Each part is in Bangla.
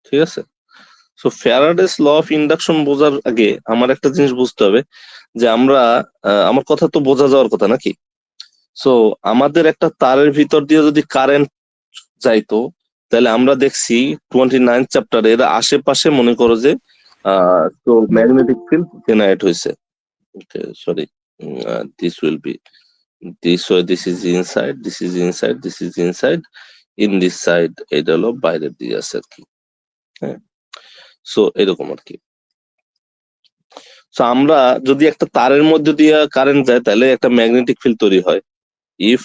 ঠিক আছে। So Faraday's law of induction বোঝার আগে আমার একটা জিনিস বুঝতে হবে যে আমরা আমার কথা তো বোঝা যাওয়ার কথা নাকি। সো আমাদের একটা তারের ভিতর দিয়ে যদি কারেন্ট যাইতো, তাহলে আমরা দেখছি 29 চ্যাপ্টারের আশেপাশে মনে করো যে তো ম্যাগনেটিক ফিল্ড জেনারেট হয়েছে। Sorry, this will be this way, this is inside, this is inside, this is inside, in this side এটা হলো বাইরের দিকে আছে আর কি। হ্যাঁ, সো এরকম আর কি। সো আমরা যদি একটা তারের মধ্যে দিয়ে কারেন্ট যায় তাহলে একটা ম্যাগনেটিক ফিল্ড তৈরি হয়। If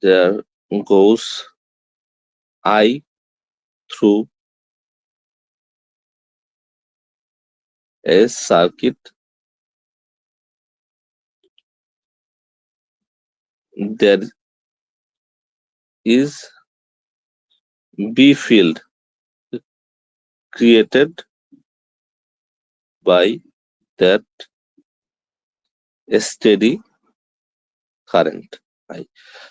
there goes I through a circuit, there is B field created by that steady current I.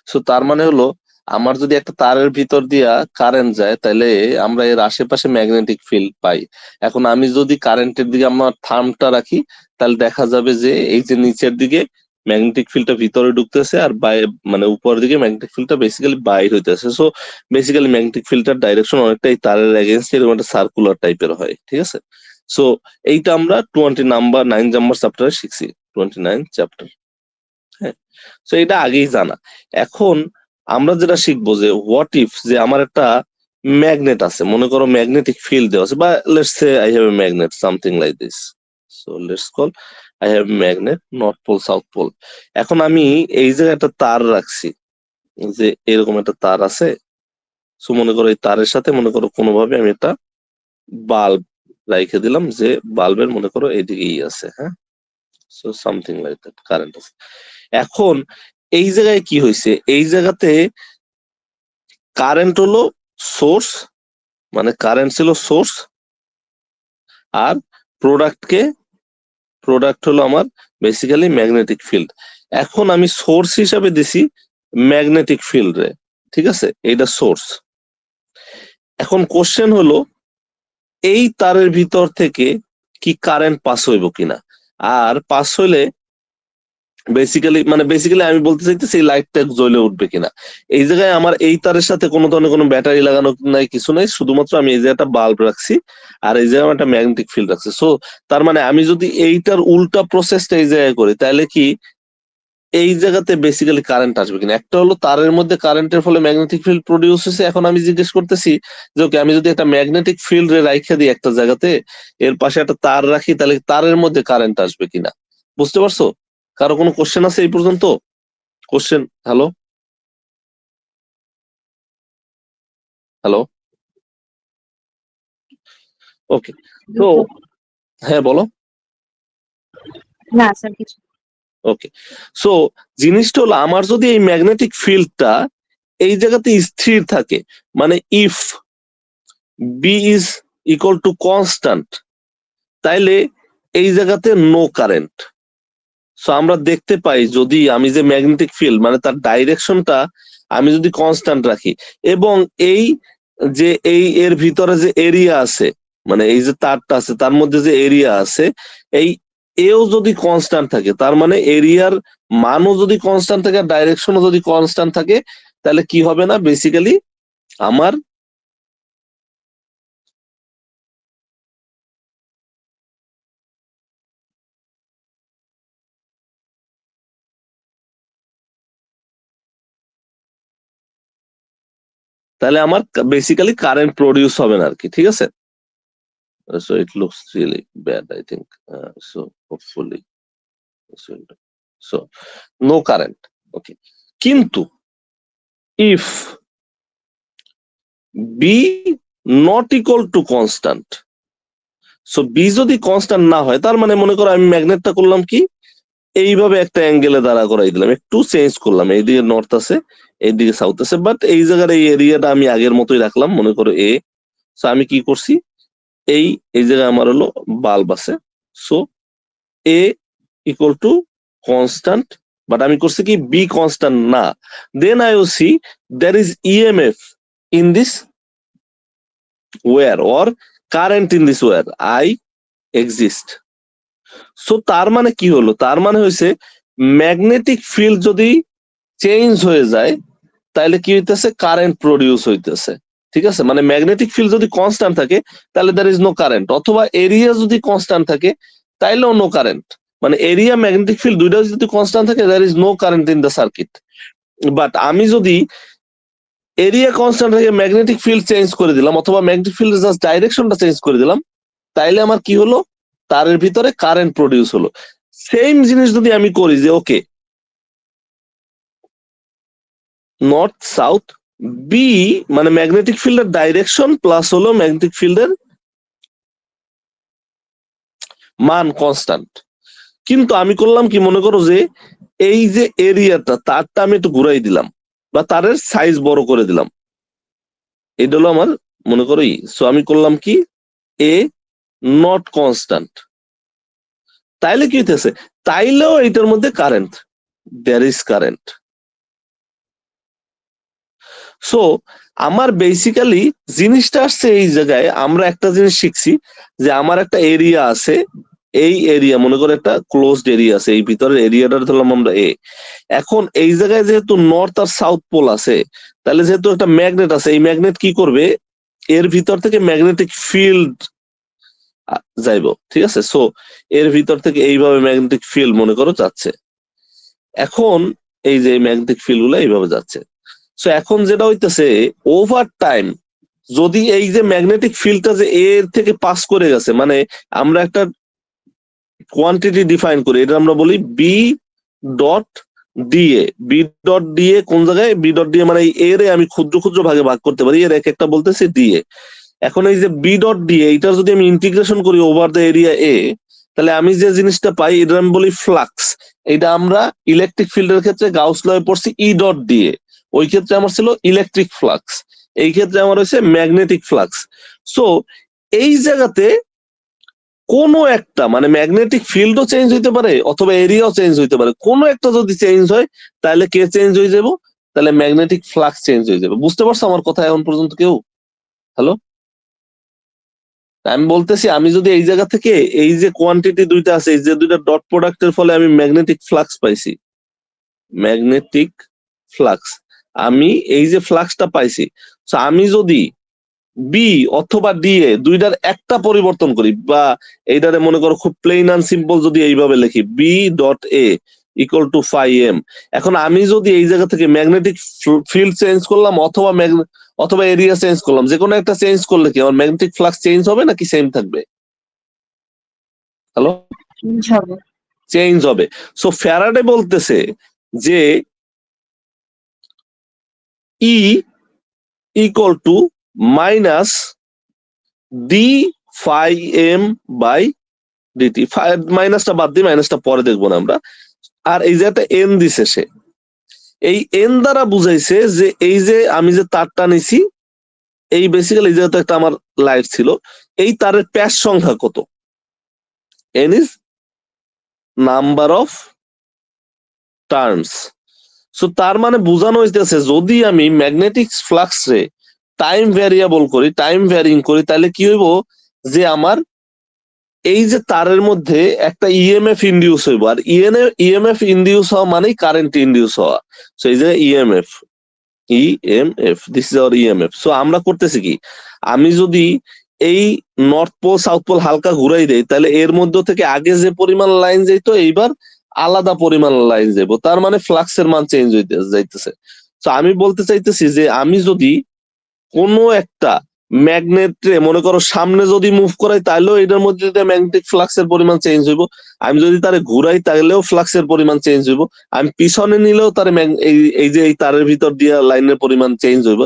So তার মানে হলো আমার যদি একটা তারের ভিতর দিয়া কারেন্ট যায় তাহলে আমরা এর আশেপাশে ম্যাগনেটিক ফিল্ড পাই। এখন আমি যদি কারেন্টের দিকে আমার থার্মটা রাখি তাহলে দেখা যাবে যে এই যে নিচের দিকে ম্যাগনেটিক ফিল্ডটা ভিতরে ঢুকতেছে আর মানে উপরের দিকে ম্যাগনেটিক ফিল্ডটা বেসিক্যালি বাইর হইতেছে। সো বেসিক্যালি ম্যাগনেটিক ফিল্ডটার ডাইরেকশন অনেকটাই তারের এগেইনস্ট এরকম একটা সার্কুলার টাইপের হয়। ঠিক আছে। সো এইটা আমরা 29 নাম্বার চ্যাপ্টারে শিখছি, 29 চ্যাপ্টার। হ্যাঁ, তো এটা আগেই জানা। এখন আমরা যেটা শিখবো যে হোয়াট ইফ যে আমার একটা ম্যাগনেট আছে, মনে করো ম্যাগনেটিক ফিল্ড দেওয়া আছে, বা let's say I have a magnet something like this. So let's call I have magnet north pole south pole. এখন আমি এই জায়গায় একটা তার রাখছি, যে এরকম একটা তার আছে। সো মনে করো এই তারের সাথে মনে করো কোনোভাবে আমি একটা বাল্ব রাইখে দিলাম, যে বাল্বের মনে করো এইদিকেই আছে। হ্যাঁ, so something like that current আছে। এখন এই জায়গায় কি হয়েছে, এই জায়গাতে কারেন্ট হলো সোর্স, মানে কারেন্ট ছিল সোর্স, আর প্রোডাক্ট হলো আমার বেসিক্যালি ম্যাগনেটিক ফিল্ড। এখন আমি সোর্স হিসাবে দিছি ম্যাগনেটিক ফিল্ড রে। ঠিক আছে, এইটা সোর্স। এখন কোশ্চেন হলো এই তারের ভিতর থেকে কি কারেন্ট পাস হইব কিনা, আর পাস হইলে বেসিক্যালি আমি বলতে চাইতেছি এই লাইটটা জ্বলে উঠবে কিনা। এই জায়গায় আমার এই তারের সাথে কোনো ধরনের কোনো ব্যাটারি লাগানো নাই, কিছু নাই, শুধুমাত্র আমি এই জায়গায় একটা বাল্ব রাখছি আর এই জায়গায় একটা ম্যাগনেটিক ফিল্ড রাখছি। সো তার মানে আমি যদি এইটার উল্টা প্রসেসটা এই জায়গায় করি তাহলে কি এই জায়গাতে বেসিক্যালি কারেন্ট আসবে কিনা। একটা হলো তারের মধ্যে কারেন্টের ফলে ম্যাগনেটিক ফিল্ড প্রডিউস হয়েছে। এখন আমি জিজ্ঞেস করতেছি যে ওকে, আমি যদি একটা ম্যাগনেটিক ফিল্ড রাইখে দিই একটা জায়গাতে, এর পাশে একটা তার রাখি, তাহলে তারের মধ্যে কারেন্ট আসবে কিনা। বুঝতে পারছো? কারো কোনো কোশ্চেন আছে এই পর্যন্ত? কোশ্চেন? হ্যালো, হ্যালো, ওকে। তো হ্যাঁ বলো। না স্যার কিছু। ওকে, সো জিনিসটা হলো আমার যদি এই ম্যাগনেটিক ফিল্ডটা এই জায়গাতে স্থির থাকে, মানে if B is equal to constant, তাইলে এই জায়গাতে নো কারেন্ট। সো আমরা দেখতে পাই যদি আমি যে ম্যাগনেটিক ফিল্ড মানে তার ডাইরেকশনটা আমি যদি কনস্ট্যান্ট রাখি, এবং এই যে এর ভিতরে যে এরিয়া আছে, মানে এই যে তারটা আছে তার মধ্যে যে এরিয়া আছে, এই এও যদি কনস্ট্যান্ট থাকে, তার মানে এরিয়ার মানও যদি কনস্ট্যান্ট থাকে আর ডাইরেকশনও যদি কনস্ট্যান্ট থাকে, তাহলে কি হবে না বেসিক্যালি আমার তাহলে আমার বেসিক্যালি কারেন্ট প্রডিউস হবে না আর কি। ঠিক আছে। So it looks really bad, I think. So hopefully this will do. So no current. Okay. কিন্তু if B not equal to constant, so B যদি কনস্ট্যান্ট না হয়, তার মানে মনে করো আমি ম্যাগনেটটা করলাম কি এইভাবে একটা অ্যাঙ্গেলে দাঁড়া করাই দিলাম, একটু চেঞ্জ করলাম, এইদিকে নর্থ আছে এইদিকে সাউথ আছে, বাট এই জায়গার এই এরিয়াটা আমি আগের মতোই রাখলাম, মনে করো এ। সো আমি কি করছি, এই এই জায়গায় আমার হলো বাল্ব আছে। So A equal to constant, but আমি করছি কি বি কনস্ট্যান্ট না। Then I see there is EMF in this where or current in this where I exist. So তার মানে কি হলো, তার মানে হয়েছে ম্যাগনেটিক ফিল্ড যদি চেঞ্জ হয়ে যায় তাহলে কি হইতেছে, কারেন্ট প্রডিউস হইতেছে। ঠিক আছে, মানে ম্যাগনেটিক ফিল্ড যদি কনস্ট্যান্ট থাকে তাহলে দ্যার ইজ নো কারেন্ট, অথবা এরিয়া যদি কনস্ট্যান্ট থাকে তাইলেও নো কারেন্ট। মানে এরিয়া ম্যাগনেটিক ফিল্ড দুইটা যদি কনস্ট্যান্ট থাকে there is no current in the circuit. But আমি যদি এরিয়া কনস্ট্যান্ট থেকে ম্যাগনেটিক ফিল্ড চেঞ্জ করে দিলাম, অথবা ম্যাগনেটিক ফিল্ড জাস্ট ডাইরেকশনটা চেঞ্জ করে দিলাম, তাইলে আমার কি হলো, তারের ভিতরে কারেন্ট প্রডিউস হলো। সেম জিনিস যদি আমি করি যে ওকে নর্থ সাউথ বি, মানে ম্যাগনেটিক ফিল্ডের ডাইরেকশন প্লাস হলো ম্যাগনেটিক ফিল্ডের মান কনস্ট্যান্ট। কিন্তু আমি করলাম কি, মনে করো যে এই যে এরিয়াটা তারটা আমি একটু ঘুরাই দিলাম বা তারের সাইজ বড় করে দিলাম, এটা হলো আমার মনে করো সো আমি করলাম কি এ নট কনস্ট্যান্ট, তাইলে কি হইতেছে, তাইলেও এটার মধ্যে current, there is current. So আমার বেসিক্যালি জিনিসটা আসছে এই জায়গায়, আমরা একটা জিনিস শিখছি যে আমার একটা এরিয়া আছে, এই এরিয়া মনে করো একটা ক্লোজড এরিয়া আছে, এই ভিতরের এরিয়াটা ধরলাম আমরা এ। এখন এই জায়গায় যেহেতু নর্থ আর সাউথ পোল আছে, তাহলে যেহেতু একটা ম্যাগনেট আছে, এই ম্যাগনেট কি করবে, এর ভিতর থেকে ম্যাগনেটিক ফিল্ড যাইব। ঠিক আছে, সো এর ভিতর থেকে এইভাবে ম্যাগনেটিক ফিল্ড মনে করো যাচ্ছে। এখন এই যে ম্যাগনেটিক ফিল্ড গুলো এইভাবে যাচ্ছে। সো এখন যেটা হইতেছে ওভার টাইম, যদি এই যে ম্যাগনেটিক ফিল্ডটা যে এর থেকে পাস করে গেছে, মানে আমরা একটা কোয়ান্টিটি ডিফাইন করি, এটা আমরা বলি B dot dA. B dot dA কোন জায়গায়, বি ডট ডিএ মানে এর আমি ক্ষুদ্র ক্ষুদ্র ভাগে ভাগ করতে পারি, এর এক একটা বলতেছি ডিএ। এখন এই যে বি ডট ডিএ, এটা যদি আমি ইন্টিগ্রেশন করি ওভার দ্য এরিয়া এ, তাহলে আমি যে জিনিসটা পাই এটা আমি বলি ফ্লাক্স। এটা আমরা ইলেকট্রিক ফিল্ডের ক্ষেত্রে গাউস লয়ে পড়ছি ই ডট ডিএ, ওই ক্ষেত্রে আমার ছিল ইলেকট্রিক ফ্লাক্স, এই ক্ষেত্রে আমার হচ্ছে ম্যাগনেটিক ফ্লাক্স। সো এই জায়গাতে কোনো একটা মানে ম্যাগনেটিক ফিল্ডও চেঞ্জ হইতে পারে অথবা এরিয়াও চেঞ্জ হইতে পারে, কোনো একটা যদি চেঞ্জ হয় তাহলে কে চেঞ্জ হয়ে যাব, তাহলে ম্যাগনেটিক ফ্লাক্স চেঞ্জ হয়ে যাবে। বুঝতে পারছো আমার কথা এখন পর্যন্ত কেউ? হ্যালো, আমি বলতেছি আমি যদি এই জায়গা থেকে এই যে কোয়ান্টিটি দুইটা আছে, এই যে দুইটা ডট প্রোডাক্টের ফলে আমি ম্যাগনেটিক ফ্লাক্স পাইছি, ম্যাগনেটিক ফ্লাক্স, আমি এই যে ফ্লাক্সটা পাইছি, আমি যদি বি অথবা ডি এ দুইটার একটা পরিবর্তন করি, বা এইটারে মনে করো খুব প্লেন অ্যান্ড সিম্পল যদি এইভাবে লিখি B dot A equal to phi M, এখন আমি যদি এই জায়গা থেকে ম্যাগনেটিক ফিল্ড চেঞ্জ করলাম অথবা অথবা এরিয়া চেঞ্জ করলাম, যে কোনো একটা চেঞ্জ করলে কি আমার ম্যাগনেটিক ফ্লাক্স চেঞ্জ হবে নাকি সেম থাকবে? হ্যালো, চেঞ্জ হবে। সো ফ্যারাডে বলতেছে যে E equal to minus D phi M by DT. মাইনাসটা বাদ দিই, মাইনাসটা পরে দেখবো না আমরা। আর এই যে একটা এন দিছে সে, এই এন দ্বারা বুঝাইছে যে এই যে আমি যে তারটা নিছি, এই বেসিক্যালি যেহেতু একটা আমার লাইট ছিল, এই তারের প্যাচ সংখ্যা কত, N is number of turns. So তার মানে বোঝানো হইতেছে যদি আমি ম্যাগনেটিক ফ্লাক্স রে টাইম ভ্যারিয়েবল করি, টাইম ভ্যারিং করি, তাহলে কি হইব যে আমার এই যে তারের মধ্যে একটা ইএমএফ ইন্ডিউস হইব, আর ইএমএফ ইন্ডিউস হওয়া মানেই কারেন্ট ইন্ডিউস হওয়া। সো এই যে EMF this is hour EMF. So আমরা করতেছি কি, আমি যদি এই নর্থ পোল সাউথ পোল হালকা ঘুরাই দেই, তাহলে এর মধ্য থেকে আগে যে পরিমাণ লাইন যাইতো এইবার আলাদা পরিমাণ লাইন যাইব, তার মানে ফ্লাক্সের মান চেঞ্জ হইতে যাইতেছে। তো আমি বলতে চাইতেছি যে আমি যদি কোনো একটা ম্যাগনেটে মনে করো সামনে যদি মুভ করাই, তাহলেও এটার মধ্যে ম্যাগনেটিক ফ্লাক্সের পরিমাণ চেঞ্জ হইব। আমি যদি তারে ঘুরাই তাহলেও ফ্লাক্সের পরিমাণ চেঞ্জ হইব। আমি পিছনে নিলেও তার এই যে এই তারের ভিতর দিয়ে লাইনের পরিমাণ চেঞ্জ হইব।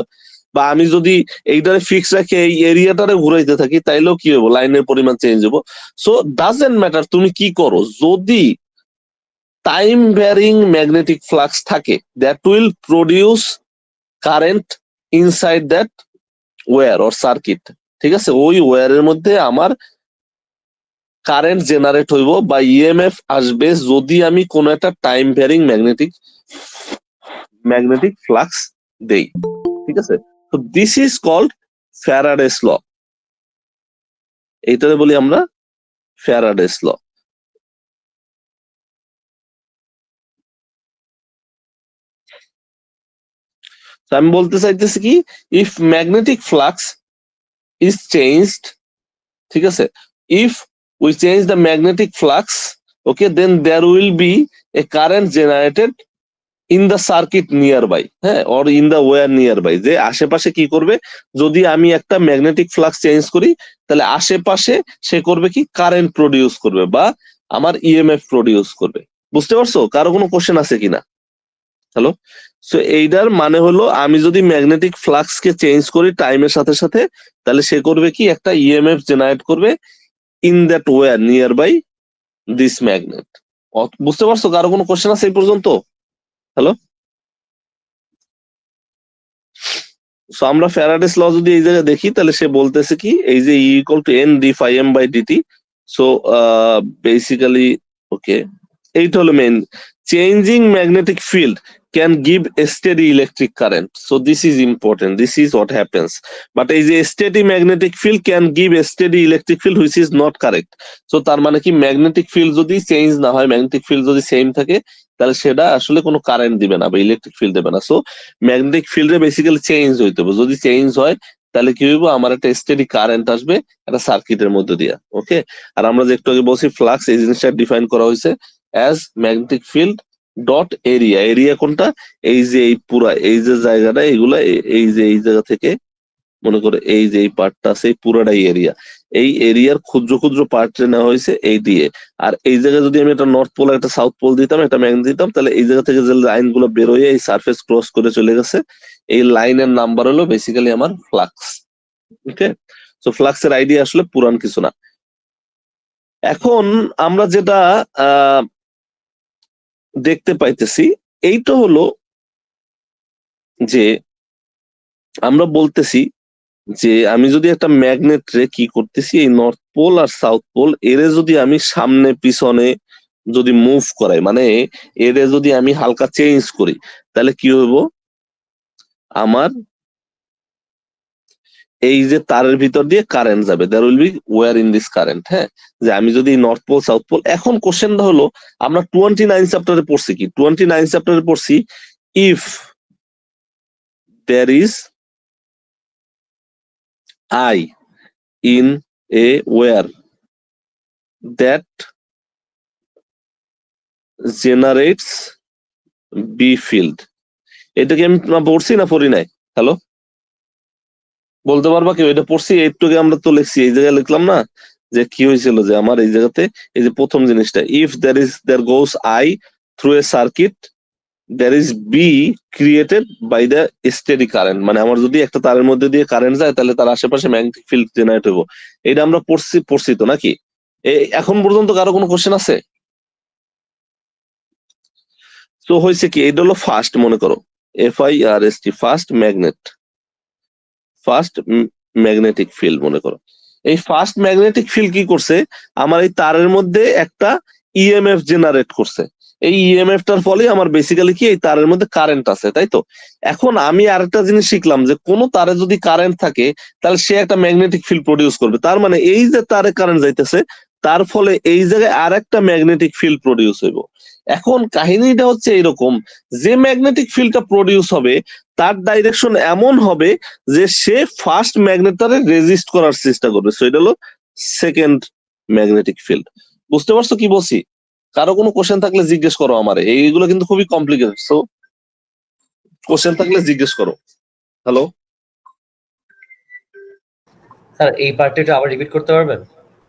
বা আমি যদি এইটারে ফিক্স রাখি এই এরিয়াটারে ঘুরাইতে থাকি, তাইলেও কি হইব, লাইনের পরিমাণ চেঞ্জ হইব। সো ডাজেন্ট ম্যাটার তুমি কি করো, যদি টাইম ভ্যারিং ম্যাগনেটিক ফ্লাক্স থাকে, that will produce current inside that wire or circuit. ঠিক আছে, ওই ওয়্যারের মধ্যে আমার কারেন্ট জেনারেট হইব বা ইএমএফ আসবে যদি আমি কোন একটা টাইম ভ্যারিং ম্যাগনেটিক ফ্লাক্স দেই। ঠিক আছে, তো this is called Faraday's law, এইটারে বলি আমরা ফ্যারাডেস ল। আমি বলতে চাইতেছি কি, if magnetic flux is changed, ঠিক আছে, if we change the magnetic flux, okay, then there will be a current generated in the circuit nearby, হ্যাঁ, or in the wire near by, যে আশেপাশে কি করবে, যদি আমি একটা ম্যাগনেটিক ফ্লাক্স চেঞ্জ করি তাহলে আশেপাশে সে করবে কি, কারেন্ট প্রডিউস করবে বা আমার ইএমএফ প্রডিউস করবে। বুঝতে পারছো? কারো কোনো কোশ্চেন আছে কিনা? হ্যালো? সো এইটার মানে হলো, আমি যদি ম্যাগনেটিক ফ্লাক্স কে চেঞ্জ করি টাইমের সাথে সাথে, তাহলে সে করবে কি, একটা ইএমএফ জেনারেট করবে in that wire near by this magnet. বুঝতে পারছো? কারো কোনো কোশ্চেন আছে এই পর্যন্ত? হ্যালো? সো আমরা ফ্যারাডেস ল যদি এই জায়গায় দেখি, তাহলে সে বলতেছে কি, এই যে equal to N D phi M by DT. So basically, okay, এইটা হলো main, changing magnetic field can give a steady electric current. So this is important, this is what happens. But এই যে steady magnetic field can give a steady electric field which is not correct. So তার মানে কি, ম্যাগনেটিক ফিল্ড যদি চেঞ্জ না হয়, ম্যাগনেটিক ফিল্ড যদি সেম থাকে, তাহলে সেটা আসলে কোনো কারেন্ট দিবে না বা ইলেকট্রিক ফিল্ড দেবে না। সো ম্যাগনেটিক ফিল্ডে বেসিক্যালি চেঞ্জ হইতে হবে, যদি চেঞ্জ হয় তাহলে কি হইব, আমার একটা স্টেডি কারেন্ট আসবে একটা সার্কিটের মধ্যে দিয়া, ওকে। আর আমরা যে একটু আগে বলছি ফ্লাক্স, এই জিনিসটা ডিফাইন করা হয়েছে as magnetic field dot area. Area কোনটা? এই যে এই পুরা এই যে জায়গাটা, এইগুলা এই যে এই জায়গা থেকে মনে করে এই যে এই পার্টটা আছে, এই পুরাটাই এরিয়া। এই এরিয়ার ক্ষুদ্র ক্ষুদ্র পার্ট নেওয়া হয়েছে এই দিয়ে। আর এই জায়গায় যদি আমি একটা নর্থ পোল একটা সাউথ পোল দিতাম, একটা ম্যাগনেট দিতাম, তাহলে এই জায়গা থেকে যে লাইন গুলো বেরোয় এই সারফেস ক্রস করে চলে গেছে, এই লাইনের নাম্বার হলো বেসিক্যালি আমার ফ্লাক্স, ওকে। তো ফ্লাক্সের আইডিয়া আসলে পুরান কিছু না। এখন আমরা যেটা দেখতে পাইতেছি, এইটা হলো যে আমরা বলতেছি যে আমি যদি একটা ম্যাগনেট রে কি করতেছি, এই নর্থ পোল আর সাউথ পোল এরে যদি আমি সামনে পিছনে যদি মুভ করাই, মানে এরে যদি আমি হালকা চেঞ্জ করি, তাহলে কি হইব, আমার এই যে তারের ভিতর দিয়ে কারেন্ট যাবে, there will be wire in this current, হ্যাঁ। যে আমি যদি নর্থ পোল সাউথ পোল, এখন কোশ্চেনটা হলো, আমরা 29 চ্যাপ্টারে পড়ছি কি, 29 চ্যাপ্টারে পড়ছি, if there is I in a wire that generates B field, এটাকে আমি পড়ছি না পড়ি নাই? হ্যালো, বলতে পারবা কেউ? এটা পড়ছি একটু আগে, আমরা তো লিখছি, এই জায়গায় লিখলাম না যে কি হয়েছিল, যে আমার এই জায়গাতে এই যে প্রথম জিনিসটা, if there goes I through a circuit, there is B created by the steady current, মানে আমার যদি একটা তারের মধ্যে দিয়ে কারেন্ট যায়, তাহলে তার আশেপাশে ম্যাগনেটিক ফিল্ড জেনারেট হইব। এটা আমরা পড়ছি তো নাকি? এখন পর্যন্ত কারো কোনো কোশ্চেন আছে? তো হয়েছে কি, এটা হলো ফার্স্ট, মনে করো FIRST, ফার্স্ট ম্যাগনেটিক ফিল্ড মনে করো। এই ফার্স্ট ম্যাগনেটিক ফিল্ড কি করছে, আমার এই তারের মধ্যে একটা ইএমএফ জেনারেট করছে। এই ইএমএফ টার ফলে আমার বেসিক্যালি কি, এই তারের মধ্যে কারেন্ট আছে, তাই তো। এখন আমি আরেকটা জিনিস শিখলাম, যে কোনো তারে যদি কারেন্ট থাকে, তাহলে সে একটা ম্যাগনেটিক ফিল্ড প্রডিউস করবে। তার মানে এই যে তারে কারেন্ট যাইতেছে, তার ফলে এই জায়গায় আর একটা ম্যাগনেটিক ফিল্ড প্রডিউস হইব। এখন কাহিনীটা হচ্ছে এরকম, যে ম্যাগনেটিক ফিল্ডটা প্রডিউস হবে, তার ডাইরেকশন এমন হবে যে সে ফার্স্ট ম্যাগনেটটারে রেজিস্ট করার চেষ্টা করবে। সো এটা হলো সেকেন্ড ম্যাগনেটিক ফিল্ড। বুঝতে পারছো কি বলছি? কারো কোনো কোশ্চেন থাকলে জিজ্ঞেস করো আমারে, এইগুলো কিন্তু খুবই কমপ্লিকেটেড। সো কোশ্চেন থাকলে জিজ্ঞেস করো। হ্যালো, স্যার এই পার্টটা একটু আবার রিপিট করতে পারবেন?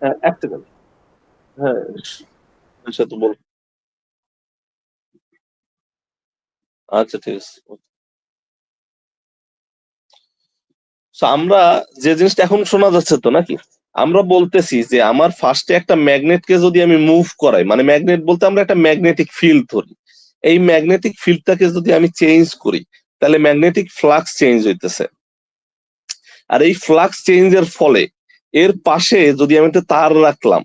হ্যাঁ এক সেকেন্ড, হ্যাঁ আচ্ছা তো বল, আচ্ছা ঠিক আছে। So, আমরা যে জিনিসটা এখন শোনা যাচ্ছে তো নাকি, আমরা বলতেছি যে আমার ফার্স্টে একটা ম্যাগনেটকে যদি আমি মুভ করাই, মানে ম্যাগনেট বলতে আমরা একটা ম্যাগনেটিক ফিল্ড ধরি, এই ম্যাগনেটিক ফিল্ডটাকে যদি আমি চেঞ্জ করি, তাহলে ম্যাগনেটিক ফ্লাক্স চেঞ্জ হইতেছে। আর এই ফ্লাক্স চেঞ্জের ফলে এর পাশে যদি আমি একটা তার রাখলাম,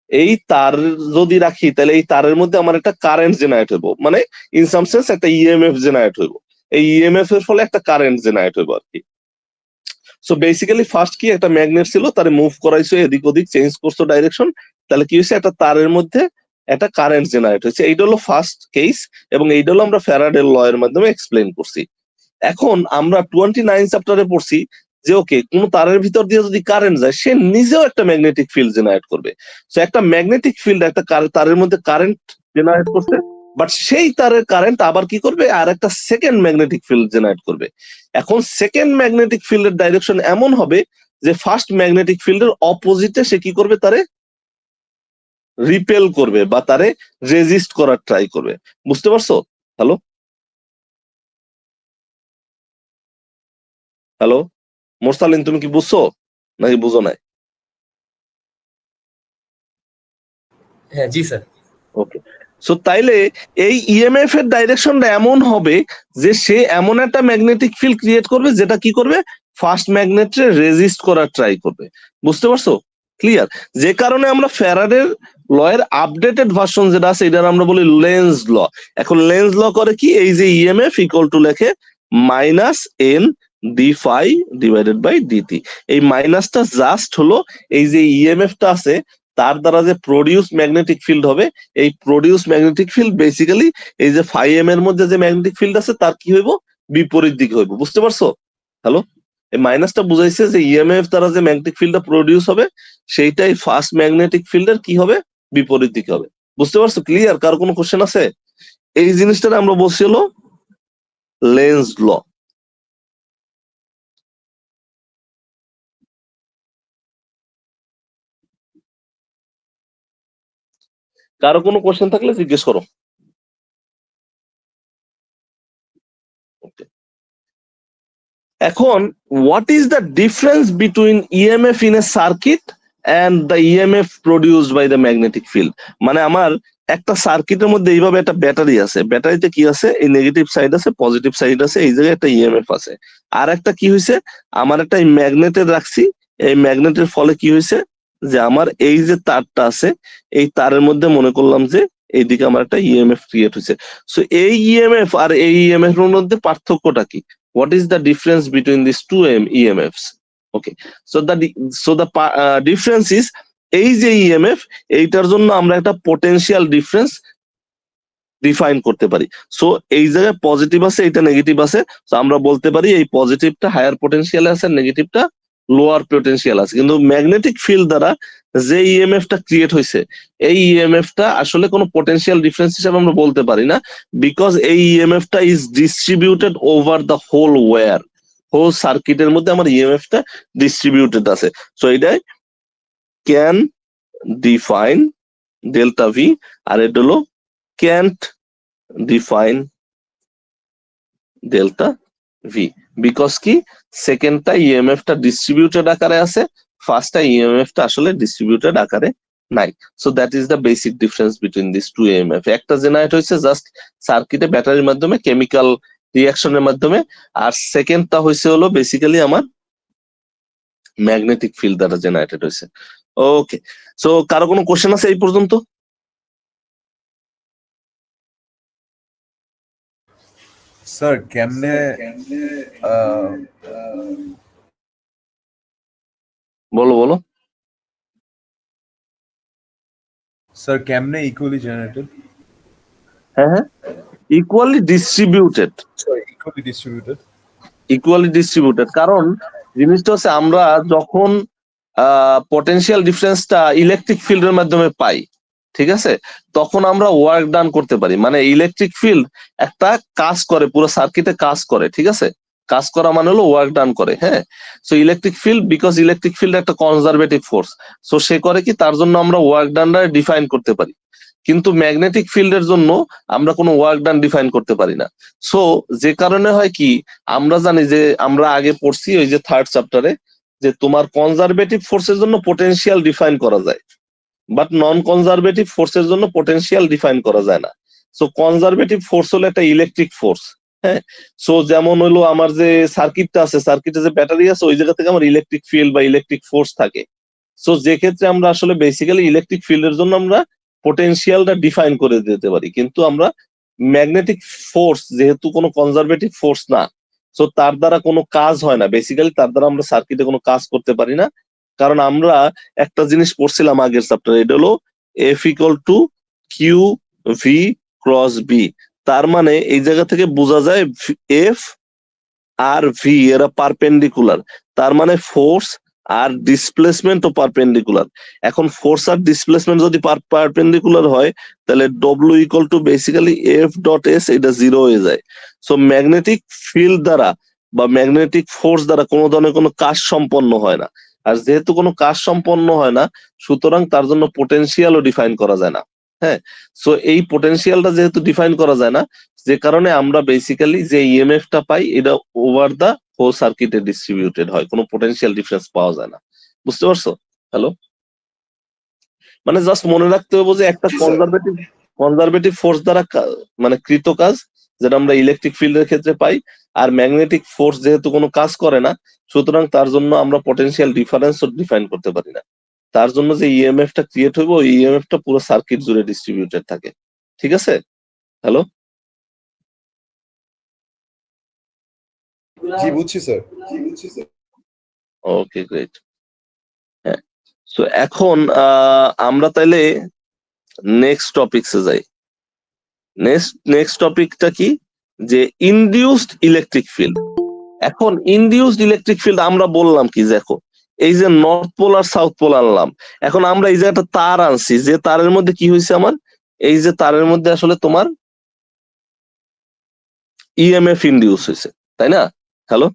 এই তার যদি রাখি, তাহলে এই তারের মধ্যে আমার একটা কারেন্ট জেনারেট হইব, মানে ইন সাম সেন্স একটা ইএমএফ জেনারেট হইব। এই ইএমএফ এর ফলে একটা কারেন্ট জেনারেট হইব আর কি। সো বেসিক্যালি ফার্স্ট কি একটা ম্যাগনেট ছিল, তারে মুভ করাইছো এদিক ওদিক, চেঞ্জ করছো ডাইরেকশন, তাহলে কি হয়েছে একটা তারের মধ্যে একটা কারেন্ট জেনারেট হয়েছে। এইটা হলো ফার্স্ট কেস, এবং এইটা হলো আমরা ফ্যারাডের ল এর মাধ্যমে এক্সপ্লেন করছি। এখন আমরা 29 চ্যাপ্টারে পড়ছি যে ওকে কোন তারের ভিতর দিয়ে যদি কারেন্ট যায়, সে নিজেও একটা ম্যাগনেটিক ফিল্ড জেনারেট করবে। সো একটা ম্যাগনেটিক ফিল্ড একটা তারের মধ্যে কারেন্ট জেনারেট করছে, বাট সেই তারের কারেন্ট আবার কি করবে, আর একটা সেকেন্ড ম্যাগনেটিক ফিল্ড জেনারেট করবে। এখন সেকেন্ড ম্যাগনেটিক ফিল্ডের ডাইরেকশন এমন হবে যে ফার্স্ট ম্যাগনেটিক ফিল্ডের অপোজিটে সে কি করবে, তারে রিপেল করবে বা তারে রেজিস্ট করার ট্রাই করবে। বুঝতে পারছো? হ্যালো হ্যালো মোরসালিন, তুমি কি বুঝছো নাকি বুঝো নাই? হ্যাঁ জি স্যার। ওকে, সো তাইলে এই ইএমএফ এর ডাইরেকশনটা এমন হবে যে সে এমন একটা ম্যাগনেটিক ফিল্ড ক্রিয়েট করবে যেটা কি করবে, ফার্স্ট ম্যাগনেটে রেজিস্ট করার ট্রাই করবে। বুঝতে পারছো? ক্লিয়ার? যে কারণে আমরা ফ্যারাডের ল এর আপডেটেড ভার্সন যেটা আছে এটা আমরা বলি লেন্স ল। এখন লেন্স ল করে কি, এই যে ইএমএফ ইকুয়াল টু লেখে minus N D phi divided by DT. এই মাইনাসটা জাস্ট হলো এই যে ইএমএফটা আছে তার দ্বারা যে প্রডিউস ম্যাগনেটিক ফিল্ড হবে, এই প্রডিউস ম্যাগনেটিক ফিল্ড বেসিক্যালি এই যে ফাই এম এর মধ্যে যে ম্যাগনেটিক ফিল্ড আছে তার কি হইব, বিপরীত দিকে হইব। বুঝতে পারছো? হ্যালো, এই মাইনাসটা বুঝাইছে যে ইএমএফ দ্বারা যে ম্যাগনেটিক ফিল্ডটা প্রডিউস হবে সেইটাই ফার্স্ট ম্যাগনেটিক ফিল্ডের কি হবে, বিপরীত দিকে হবে। বুঝতে পারছো? ক্লিয়ার? কার কোনো কোশ্চেন আছে? এই জিনিসটা আমরা বলছি হলো লেন্স ল। কারো কোনো কোশ্চেন থাকলে জিজ্ঞেস করো। এখন what is the difference between EMF in a circuit and the EMF produced by the magnetic field? মানে আমার একটা সার্কিটের মধ্যে এইভাবে একটা ব্যাটারি আছে, ব্যাটারিতে কি আছে, এই নেগেটিভ সাইড আছে, পজিটিভ সাইড আছে, এই জায়গায় একটা ইএমএফ আছে। আর একটা কি হয়েছে, আমার একটা ম্যাগনেটের রাখছি, এই ম্যাগনেটের ফলে কি হয়েছে যে আমার এই যে তারটা আছে, এই তারের মধ্যে মনে করলাম যে এইদিকে আমার একটা ইএমএফ ক্রিয়েট হয়েছে। সো এই ইএমএফ আর এই ইএমএফ এর মধ্যে পার্থক্যটা কি? What is the difference between these two EMFs? Okay, so the difference is এই যে ইএমএফ, এইটার জন্য আমরা একটা পোটেনশিয়াল ডিফারেন্স ডিফাইন করতে পারি। সো এই জায়গায় পজিটিভ আছে, এটা নেগেটিভ আছে, তো আমরা বলতে পারি এই পজিটিভটা হায়ার পোটেনশিয়াল আছে, নেগেটিভটা লোয়ার পোটেনশিয়াল আছে। কিন্তু ম্যাগনেটিক ফিল্ড দ্বারা যে ইএমএফটা ক্রিয়েট হয়েছে, এই ইএমএফটা আসলে কোনো পোটেনশিয়াল ডিফারেন্স হিসেবে আমরা বলতে পারি না, বিকজ এই ইএমএফটা is distributed over the whole wire, whole সার্কিটের মধ্যে আমার ইএমএফটা ডিস্ট্রিবিউটেড আছে। সো এটাই ক্যান ডিফাইন ডেল্টা ভি, আর এটা হলো can't define delta V, because কি সেকেন্ডটা ইএমএফটা ডিস্ট্রিবিউটেড আকারে আছে, ফার্স্টটা ইএমএফটা আসলে ডিস্ট্রিবিউটেড আকারে নাই। So that is the basic difference between this two EMF. একটা জেনারেট হয়েছে জাস্ট সার্কিটে ব্যাটারির মাধ্যমে, কেমিক্যাল রিয়াকশনের মাধ্যমে, আর সেকেন্ডটা হয়েছে হলো বেসিক্যালি আমার ম্যাগনেটিক ফিল্ড দ্বারা জেনারেটেড হয়েছে। ওকে, সো কারো কোনো কোশ্চেন আছে এই পর্যন্ত? স্যার কেমনে বলো বলো। স্যার কেমনে ইকুয়ালি জেনারেটেড? হ্যাঁ হ্যাঁ, equally distributed. Equally distributed, equally distributed কারণ জিনিসটা হচ্ছে আমরা যখন পটেনশিয়াল ডিফারেন্সটা ইলেকট্রিক ফিল্ডের মাধ্যমে পাই, ঠিক আছে, তখন আমরা ওয়ার্ক ডান করতে পারি। মানে ইলেকট্রিক ফিল্ড একটা কাজ করে, পুরো সার্কিটে কাজ করে, ঠিক আছে, কাজ করা মানে হলো ওয়ার্ক ডান করে। হ্যাঁ, so electric field, because electric field একটা কনজারভেটিভ ফোর্স, সো সে করে কি তার জন্য আমরা ওয়ার্ক ডানটা ডিফাইন করতে পারি। কিন্তু ম্যাগনেটিক ফিল্ডের জন্য আমরা কোনো ওয়ার্ক ডান ডিফাইন করতে পারি না। সো যে কারণে হয় কি, আমরা জানি যে আমরা আগে পড়ছি ওই যে থার্ড চ্যাপ্টারে, যে তোমার কনজারভেটিভ ফোর্সের জন্য পোটেনশিয়াল ডিফাইন করা যায়, বাট নন কনজারভেটিভ ফোর্সের জন্য পোটেনশিয়াল ডিফাইন করা যায় না। সো কনজারভেটিভ ফোর্স হলো একটা ইলেকট্রিক ফোর্স। হ্যাঁ, সো যেমন হলো আমার যে সার্কিটটা আছে, সার্কিটে যে ব্যাটারি আছে, ওই জায়গা থেকে আমার ইলেকট্রিক ফিল্ড বা ইলেকট্রিক ফোর্স থাকে। সো যে ক্ষেত্রে আমরা আসলে বেসিক্যালি ইলেকট্রিক ফিল্ডের জন্য আমরা পোটেনশিয়ালটা ডিফাইন করে দিতে পারি, কিন্তু আমরা ম্যাগনেটিক ফোর্স যেহেতু কোনো কনজারভেটিভ ফোর্স না, সো তার দ্বারা কোনো কাজ হয় না, বেসিক্যালি তার দ্বারা আমরা সার্কিটে কোনো কাজ করতে পারি না, কারণ আমরা একটা জিনিস পড়ছিলাম আগের চ্যাপ্টারে, এটা হলো F equal to Q V cross B. তার মানে এই জায়গা থেকে বোঝা যায় এফ আর ভি এরা পারপেন্ডিকুলার, তার মানে ফোর্স আর ডিসপ্লেসমেন্টও পারপেন্ডিকুলার। এখন ফোর্স আর ডিসপ্লেসমেন্ট যদি পারপেন্ডিকুলার হয় তাহলে W equal to basically F dot S, এটা জিরো হয়ে যায়। সো ম্যাগনেটিক ফিল্ড দ্বারা বা ম্যাগনেটিক ফোর্স দ্বারা কোনো ধরনের কোনো কাজ সম্পন্ন হয় না, আর যেহেতু কোনো কাজ সম্পন্ন হয় না সুতরাং তার জন্য পোটেনশিয়ালও ডিফাইন করা যায় না। হ্যাঁ, সো এই পোটেনশিয়ালটা যেহেতু ডিফাইন করা যায় না, যে কারণে আমরা বেসিক্যালি যে ইএমএফটা পাই এটা ওভার দা হোল সার্কিটে ডিস্ট্রিবিউটেড হয়, কোনো পোটেনশিয়াল ডিফারেন্স পাওয়া যায় না। বুঝতে পারছো? হ্যালো, মানে জাস্ট মনে রাখতে হবে যে একটা কনজারভেটিভ ফোর্স দ্বারা মানে কৃত কাজ যেটা আমরা ইলেকট্রিক ফিল্ডের ক্ষেত্রে পাই, আর ম্যাগনেটিক ফোর্স যেহেতু কোনো কাজ করে না সুতরাং তার জন্য আমরা পোটেনশিয়াল ডিফারেন্সও ডিফাইন করতে পারি না। তার জন্য যে ইএমএফটা ক্রিয়েট হইব ওই ইএমএফটা পুরো সার্কিট জুড়ে ডিস্ট্রিবিউটেড থাকে। ঠিক আছে? হ্যালো, জি বুঝছি স্যার। Okay great. হ্যাঁ, সো এখন আমরা তাইলে নেক্সট টপিকসে যাই। নেক্সট টপিকটা কি, যে ইনডিউসড ইলেকট্রিক ফিল্ড। এখন ইনডিউসড ইলেকট্রিক ফিল্ড আমরা বললাম কি, দেখো এই যে নর্থ পোল আর সাউথ পোল আনলাম, এখন আমরা এই যে একটা তার আনছি, যে তারের মধ্যে কি হয়েছে আমার, এই যে তারের মধ্যে আসলে তোমার ইএমএফ ইনডিউস হয়েছে, তাই না? হ্যালো,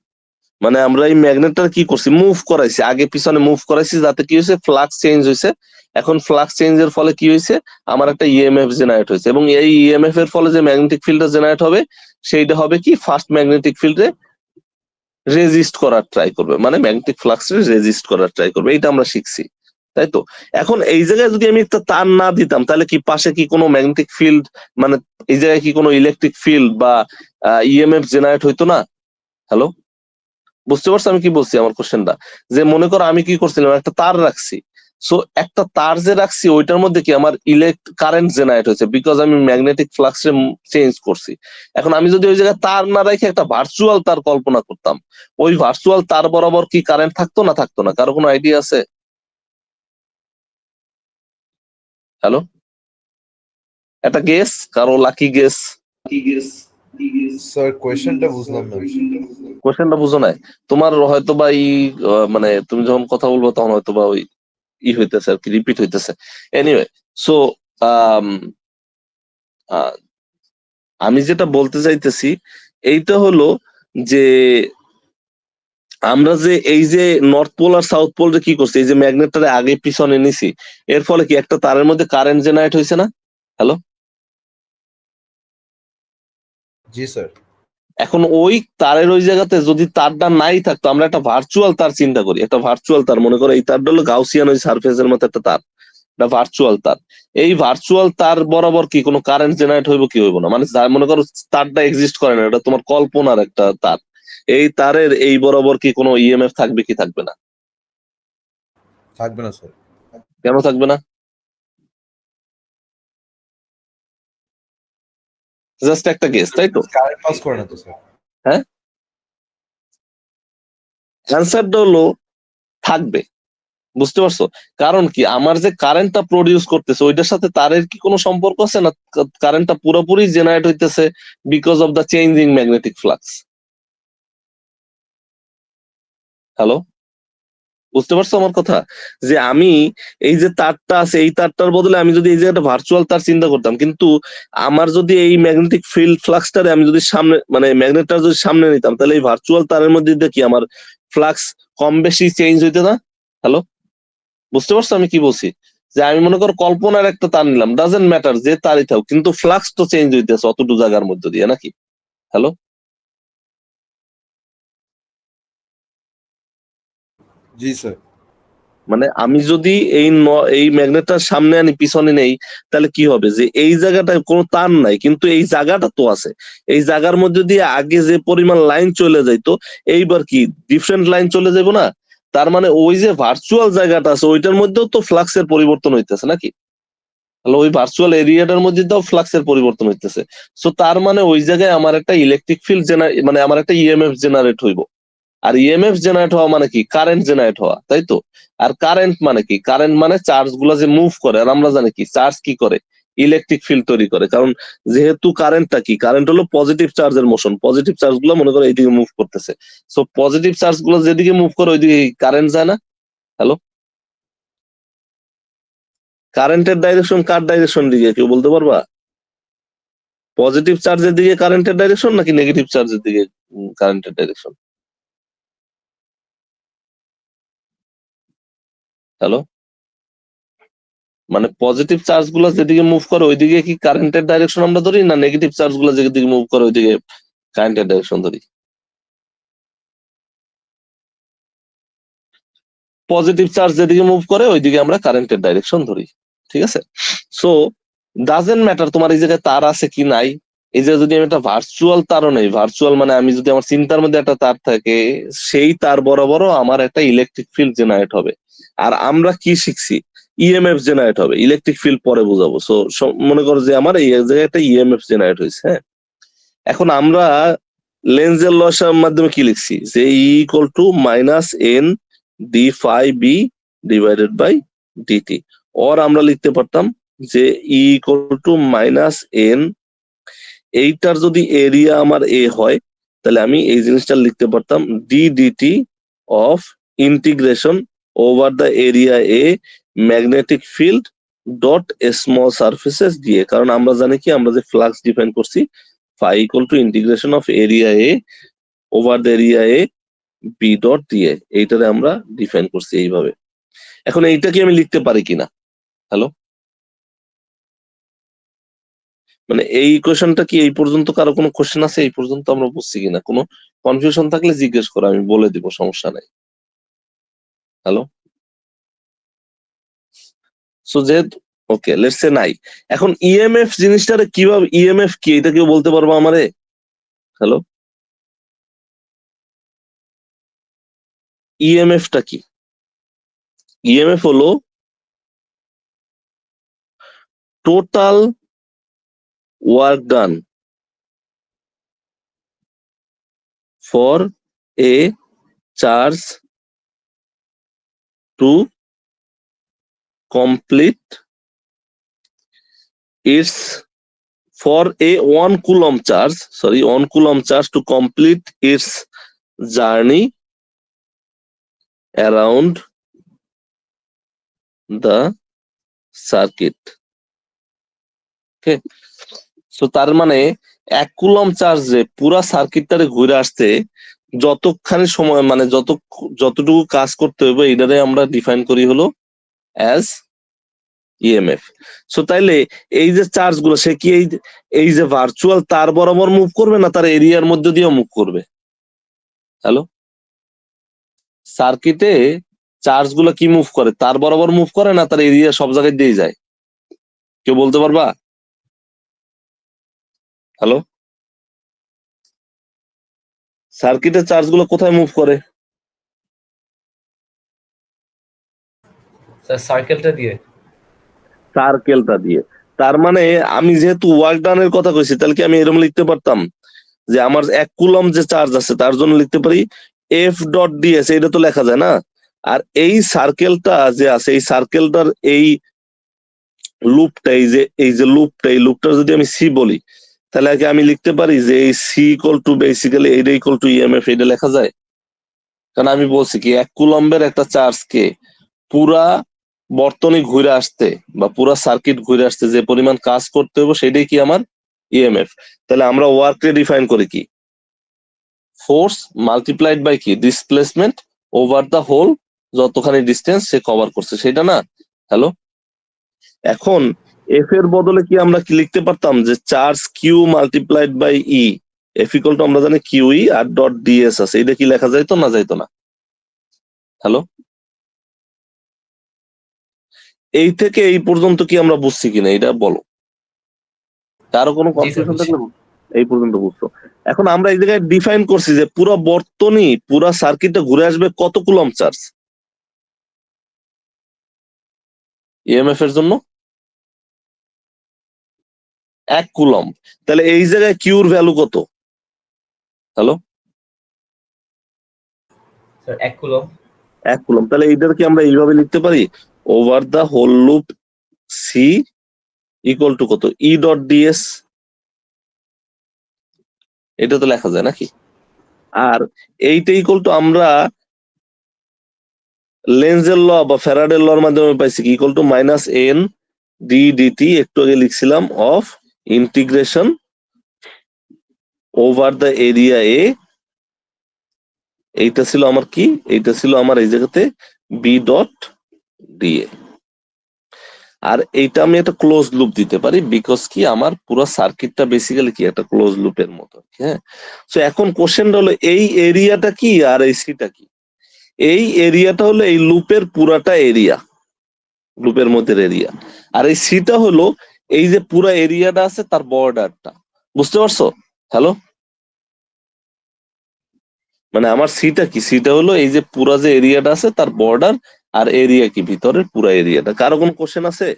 মানে আমরা এই ম্যাগনেটটা কি করছি, মুভ করাইছি, আগে পিছনে মুভ করাইছি, যাতে কি হয়েছে, ফ্লাক্স চেঞ্জ হয়েছে। এখন ফ্লাক্স চেঞ্জের ফলে কি হয়েছে, আমার একটা ইএমএফ জেনারেট হয়েছে, এবং এই ইএমএফ এর ফলে যে ম্যাগনেটিক ফিল্ডটা জেনারেট হবে সেইটা হবে কি, ফার্স্ট ম্যাগনেটিক ফিল্ডে রেজিস্ট করার ট্রাই করবে, মানে ম্যাগনেটিক ফ্লাক্স রেজিস্ট করার ট্রাই করবে, এইটা আমরা শিখছি, তাই তো? এখন এই জায়গায় যদি আমি একটা তার না দিতাম তাহলে কি পাশে কি কোনো ম্যাগনেটিক ফিল্ড, মানে এই জায়গায় কি কোনো ইলেকট্রিক ফিল্ড বা ইএমএফ জেনারেট হইতো না? হ্যালো, বুঝতে পারছো আমি কি বলছি আমার কোশ্চেনটা? যে মনে করো আমি কি করছিলাম, একটা তার রাখছি, সো একটা তার যে রাখছি ওইটার মধ্যে কি আমার কারেন্ট জেনারেট হয়েছে, বিকজ আমি ম্যাগনেটিক ফ্লাক্স চেঞ্জ করছি। এখন আমি যদি ওই জায়গায় তার না রেখে একটা ভার্চুয়াল তার কল্পনা করতাম, ওই ভার্চুয়াল তার বরাবর কি কারেন্ট থাকতো না থাকতো না? কারো কোনো আইডিয়া আছে? হ্যালো, একটা গেস, কারো লাকি গেস? স্যার কোয়েশ্চেনটা বুঝলাম না। কোশ্চেনটা বুঝো নাই তোমার? হয়তো বা মানে তুমি যখন কথা বলবো তখন হয়তো বা ওই হইতেছে আর কি, রিপিট হইতেছে। এনিওয়ে, সো আমি যেটা বলতে চাইতেছি এইটা হলো যে আমরা যে এই যে নর্থ পোল আর সাউথ পোল কি করছি, এই যে ম্যাগনেটটারে আগে পিছনে নিছি, এর ফলে কি একটা তারের মধ্যে কারেন্ট জেনারেট হয়েছে না? হ্যালো, জি স্যার। এখন ওই তারের ওই জায়গাতে যদি তারটা নাই থাকতো, আমরা একটা ভার্চুয়াল তার চিন্তা করি, একটা ভার্চুয়াল তার, মনে করো এই তারটা হলো গাউসিয়ান ওই সারফেসের মতো একটা তার, এটা ভার্চুয়াল তার। এই ভার্চুয়াল তার বরাবর কি কোনো কারেন্ট জেনারেট হইব কি হইব না? মানে মনে করো তারটা এক্সিস্ট করে না, এটা তোমার কল্পনার একটা তার, এই তারের এই বরাবর কি কোনো ইএমএফ থাকবে কি থাকবে না? থাকবে না স্যার। কেন থাকবে না? জাস্ট একটা গেস, তাই তো? কারেন্ট পাস করে না তো স্যার। হ্যাঁ, অ্যান্সারটা হলো থাকবে। বুঝতে পারছো? কারণ কি, আমার যে কারেন্টটা প্রডিউস করতেছে ওইটার সাথে তারের কি কোনো সম্পর্ক আছে না? কারেন্টটা পুরোপুরি জেনারেট হইতেছে because of the changing magnetic flux. Hello, বুঝতে পারছো আমার কথা? যে আমি এই যে তারটা আছে, এই তারটার বদলে আমি যদি এই যে একটা ভার্চুয়াল তার চিন্তা করতাম, কিন্তু আমার যদি এই ম্যাগনেটিক ফিল্ড ফ্লাক্সটারে আমি যদি সামনে, মানে ম্যাগনেটটা যদি সামনে নিতাম, তাহলে এই ভার্চুয়াল তারের মধ্যে দিয়ে কি আমার ফ্লাক্স কম বেশি চেঞ্জ হইতে না? হ্যালো, বুঝতে পারছো আমি কি বলছি? যে আমি মনে করো কল্পনার একটা তার নিলাম, ডাজেন্ট ম্যাটার যে তারই থাক, কিন্তু ফ্লাক্স তো চেঞ্জ হইতেছে অতটুকু জায়গার মধ্যে দিয়ে, নাকি? হ্যালো, জি স্যার। মানে আমি যদি এই ম্যাগনেটটার সামনে আনি পিছনে নেই, তাহলে কি হবে, যে এই জায়গাটায় কোনো তার নাই কিন্তু এই জায়গাটা তো আছে, এই জায়গার মধ্যে দিয়ে আগে যে পরিমাণ লাইন চলে যাইতো এইবার কি ডিফারেন্ট লাইন চলে যাবো না? তার মানে ওই যে ভার্চুয়াল জায়গাটা আছে ওইটার মধ্যেও তো ফ্লাক্সের পরিবর্তন হইতেছে, নাকি? তাহলে ওই ভার্চুয়াল এরিয়াটার মধ্যে তো ফ্লাক্সের পরিবর্তন হইতেছে। সো তার মানে ওই জায়গায় আমার একটা ইলেকট্রিক ফিল্ড মানে আমার একটা ইএমএফ জেনারেট হইব। আর ইএমএফ জেনারেট হওয়া মানে কি? কারেন্ট জেনারেট হওয়া, তাই তো? আর কারেন্ট মানে কি? কারেন্ট মানে চার্জ গুলা যে মুভ করে, আর আমরা জানি কি চার্জ কি করে? ইলেকট্রিক ফিল্ড তৈরি করে। কারণ যেহেতু কারেন্টটা কি, কারেন্ট হলো পজিটিভ চার্জের মোশন, পজিটিভ চার্জ গুলো মনে করো এইদিকে মুভ করতেছে। সো পজিটিভ চার্জ গুলো যেদিকে মুভ করে ওইদিকে কারেন্ট যায় না? হ্যালো, কারেন্টের ডাইরেকশন কার ডাইরেকশন দিকে কেউ বলতে পারবা? পজিটিভ চার্জের দিকে কারেন্টের ডাইরেকশন নাকি নেগেটিভ চার্জের দিকে কারেন্টের ডাইরেকশন? হ্যালো, মানে পজিটিভ চার্জ গুলো যেদিকে মুভ করে ওইদিকে কি কারেন্টের ডাইরেকশন আমরা ধরি, না নেগেটিভ চার্জ গুলো যেদিকে মুভ করে ওইদিকে কারেন্টের ডাইরেকশন ধরি? পজিটিভ চার্জ যেদিকে মুভ করে ওইদিকে আমরা কারেন্টের ডাইরেকশন ধরি, ঠিক আছে? সো ডাজেন্ট ম্যাটার তোমার এই জায়গায় তার আছে কি নাই। এই যে যদি আমি একটা ভার্চুয়াল তারও নেই, ভার্চুয়াল মানে আমি যদি আমার চিন্তার মধ্যে একটা তার থাকে, সেই তার বরাবরও আমার একটা ইলেকট্রিক ফিল্ড জেনারেট হবে। আর আমরা কি শিখছি? ইএমএফ জেনারেট হবে, ইলেকট্রিক ফিল্ড পরে বোঝাবো। সো মনে করো যে আমার এই জায়গায় একটা ইএমএফ জেনারেট হয়েছে, হ্যাঁ। এখন আমরা লেন্সের লসার মাধ্যমে কি লিখছি? যে E equal to minus N D phi B divided by DT. Or আমরা লিখতে পারতাম যে E equal to minus N, এইটার যদি এরিয়া আমার এ হয় তাহলে আমি এই জিনিসটা লিখতে পারতাম D DT of integration over the area A magnetic field dot small surfaces দিয়ে। কারণ আমরা জানি কি, আমরা যে ফ্লাক্স ডিফাইন করছি phi equal to integration of area A over the area A B dot দিয়ে, এইটারে আমরা ডিফাইন করছি এইভাবে। এখন এইটা কি আমি লিখতে পারি কিনা? হ্যালো, মানে এই ইকুয়েশনটা কি এই পর্যন্ত কারো কোনো কোশ্চেন আছে? এই পর্যন্ত আমরা বুঝছি কিনা? কোনো কনফিউশন থাকলে জিজ্ঞেস করো, আমি বলে দিব, সমস্যা নাই। হ্যালো, সো যেহেতু ওকে লেটস সে নাই, এখন ইএমএফ জিনিসটারে কিভাবে, ইএমএফ কি এটা কেউ বলতে পারবো আমারে? হ্যালো, ইএমএফটা কি? ইএমএফ হলো total work done for a charge to complete its, for a 1 coulomb charge, sorry, 1 coulomb charge to complete its journey around the circuit. Okay, so তার মানে 1 কুলম্ব চার্জে পুরা সার্কিটটারে ঘুরে আসতে যতখানি সময়, মানে যতটুকু কাজ করতে হবে, এটারে আমরা ডিফাইন করি হলো অ্যাজ ইএমএফ। সো তাইলে এই যে চার্জ গুলো, সে কি এই যে ভার্চুয়াল তার বরাবর মুভ করবে, না তার এরিয়ার মধ্যে দিয়ে মুভ করবে? হ্যালো, সার্কিটে চার্জ গুলো কি মুভ করে? তার বরাবর মুভ করে, না তার এরিয়া সব জায়গায় দিয়ে যায়? কেউ বলতে পারবা? হ্যালো, সার্কিটের চার্জ গুলো কোথায় মুভ করে? স্যার সার্কেলটা দিয়ে। সার্কেলটা দিয়ে। তার মানে আমি যেহেতু ওয়ার্ক ডানের কথা কইছি, তাহলে কি আমি এরকম লিখতে পারতাম যে আমার 1 কুলম্ব যে চার্জ আছে তার জন্য লিখতে পারি এফ ডট ডিএস, এটা তো লেখা যায় না? আর এই সার্কেলটা যে আছে, এই সার্কেলটার এই লুপটা, এই যে লুপটা, এই লুপটা যদি আমি সি বলি, তাহলে কি আমি লিখতে পারি যে এই সি ইকুয়াল টু বেসিক্যালি এইটা ইকুয়াল টু ইএমএফ, এটা লেখা যায়? কারণ আমি বলছি কি 1 কুলম্বের একটা চার্জকে পুরা বর্তনী ঘুরে আসতে বা পুরা সার্কিট ঘুরে আসতে যে পরিমাণ কাজ করতে হবে, সেটাই কি আমার ইএমএফ। তাহলে আমরা ওয়ার্ককে ডিফাইন করি কি? ফোর্স মাল্টিপ্লাইড বাই কি? ডিসপ্লেসমেন্ট ওভার দ্য হোল, যতখানি ডিস্টেন্স সে কভার করছে সেটা না? হ্যালো, এখন এফ এর বদলে কি আমরা কি লিখতে পারতাম যে charge Q multiplied by E, F equal to আমরা জানি কিউ ই আর ডট ডিএস আছে, এটা কি লেখা যাইতো না যাইতো না? হ্যালো, এই থেকে এই পর্যন্ত কি আমরা বুঝছি কিনা এটা বলো? কারো কোনো কনফিউশন থাকলে এই পর্যন্ত বুঝছো? এখন আমরা এই জায়গায় ডিফাইন করছি যে পুরো বর্তনী, পুরা সার্কিটটা ঘুরে আসবে কত কুলম্ব চার্জ ইএমএফ এর জন্য? 1 কুলম্ব। তাহলে এই জায়গায় কিউর ভ্যালু কত? Hello, sir 1 coulomb. 1 কুলম্ব। তাহলে এইটাকে আমরা এইভাবে লিখতে পারি, over the whole loop C equal to কত? E dot DS. এটা তো লেখা যায় নাকি? আর এইটা ইকুয়াল টু আমরা লেন্জের ল বা ফ্যারাডের লর মাধ্যমে পাইছি কি? Equal to minus N D DT, একটু আগে লিখছিলাম, of integration over the area A. এইটা ছিল আমার কি? এইটা ছিল আমার এই জায়গাতে বি ডট ডিএ। আর এইটা আমি একটা ক্লোজ লুপ দিতে পারি, বিকজ কি আমার পুরো সার্কিটটা বেসিক্যালি কি একটা ক্লোজ লুপের মতো। হ্যাঁ, তো এখন কোশ্চেনটা হলো এই এরিয়াটা কি আর এই সিটা কি? এই এরিয়াটা হলো এই লুপের পুরাটা এরিয়া, লুপের মধ্যে এরিয়া। আর এই সিটা হলো এই যে পুরা এরিয়াটা আছে তার বর্ডারটা। বুঝতে পারছো? হ্যালো, মানে আমার সিটা কি? সিটা হলো এই যে পুরা যে এরিয়াটা আছে তার বর্ডার, আর এরিয়া কি ভিতরের পুরা এরিয়াটা। কারো কোনো কোশ্চেন আছে?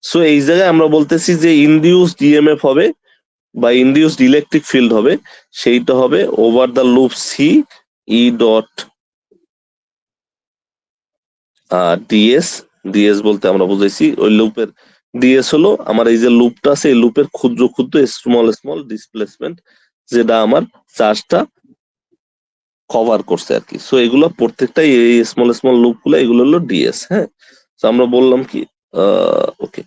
সো এই জায়গায় আমরা বলতেছি যে ইনডিউসড ইএমএফ হবে বা ইনডিউসড ইলেকট্রিক ফিল্ড হবে, সেইটা হবে over the loop C E dot DS. DS বলতে আমরা বুঝাইছি ওই লুপের ডিএস হলো আমার এই যে লুপটা আছে এই লুপের ক্ষুদ্র ক্ষুদ্র স্মল স্মল ডিসপ্লেসমেন্ট, যেটা আমার চার্জটা কভার করছে আর কি। সো এগুলো প্রত্যেকটাই এই স্মল স্মল লুপ গুলো, এগুলো হলো ডিএস। হ্যাঁ, তো আমরা বললাম কি ওকে,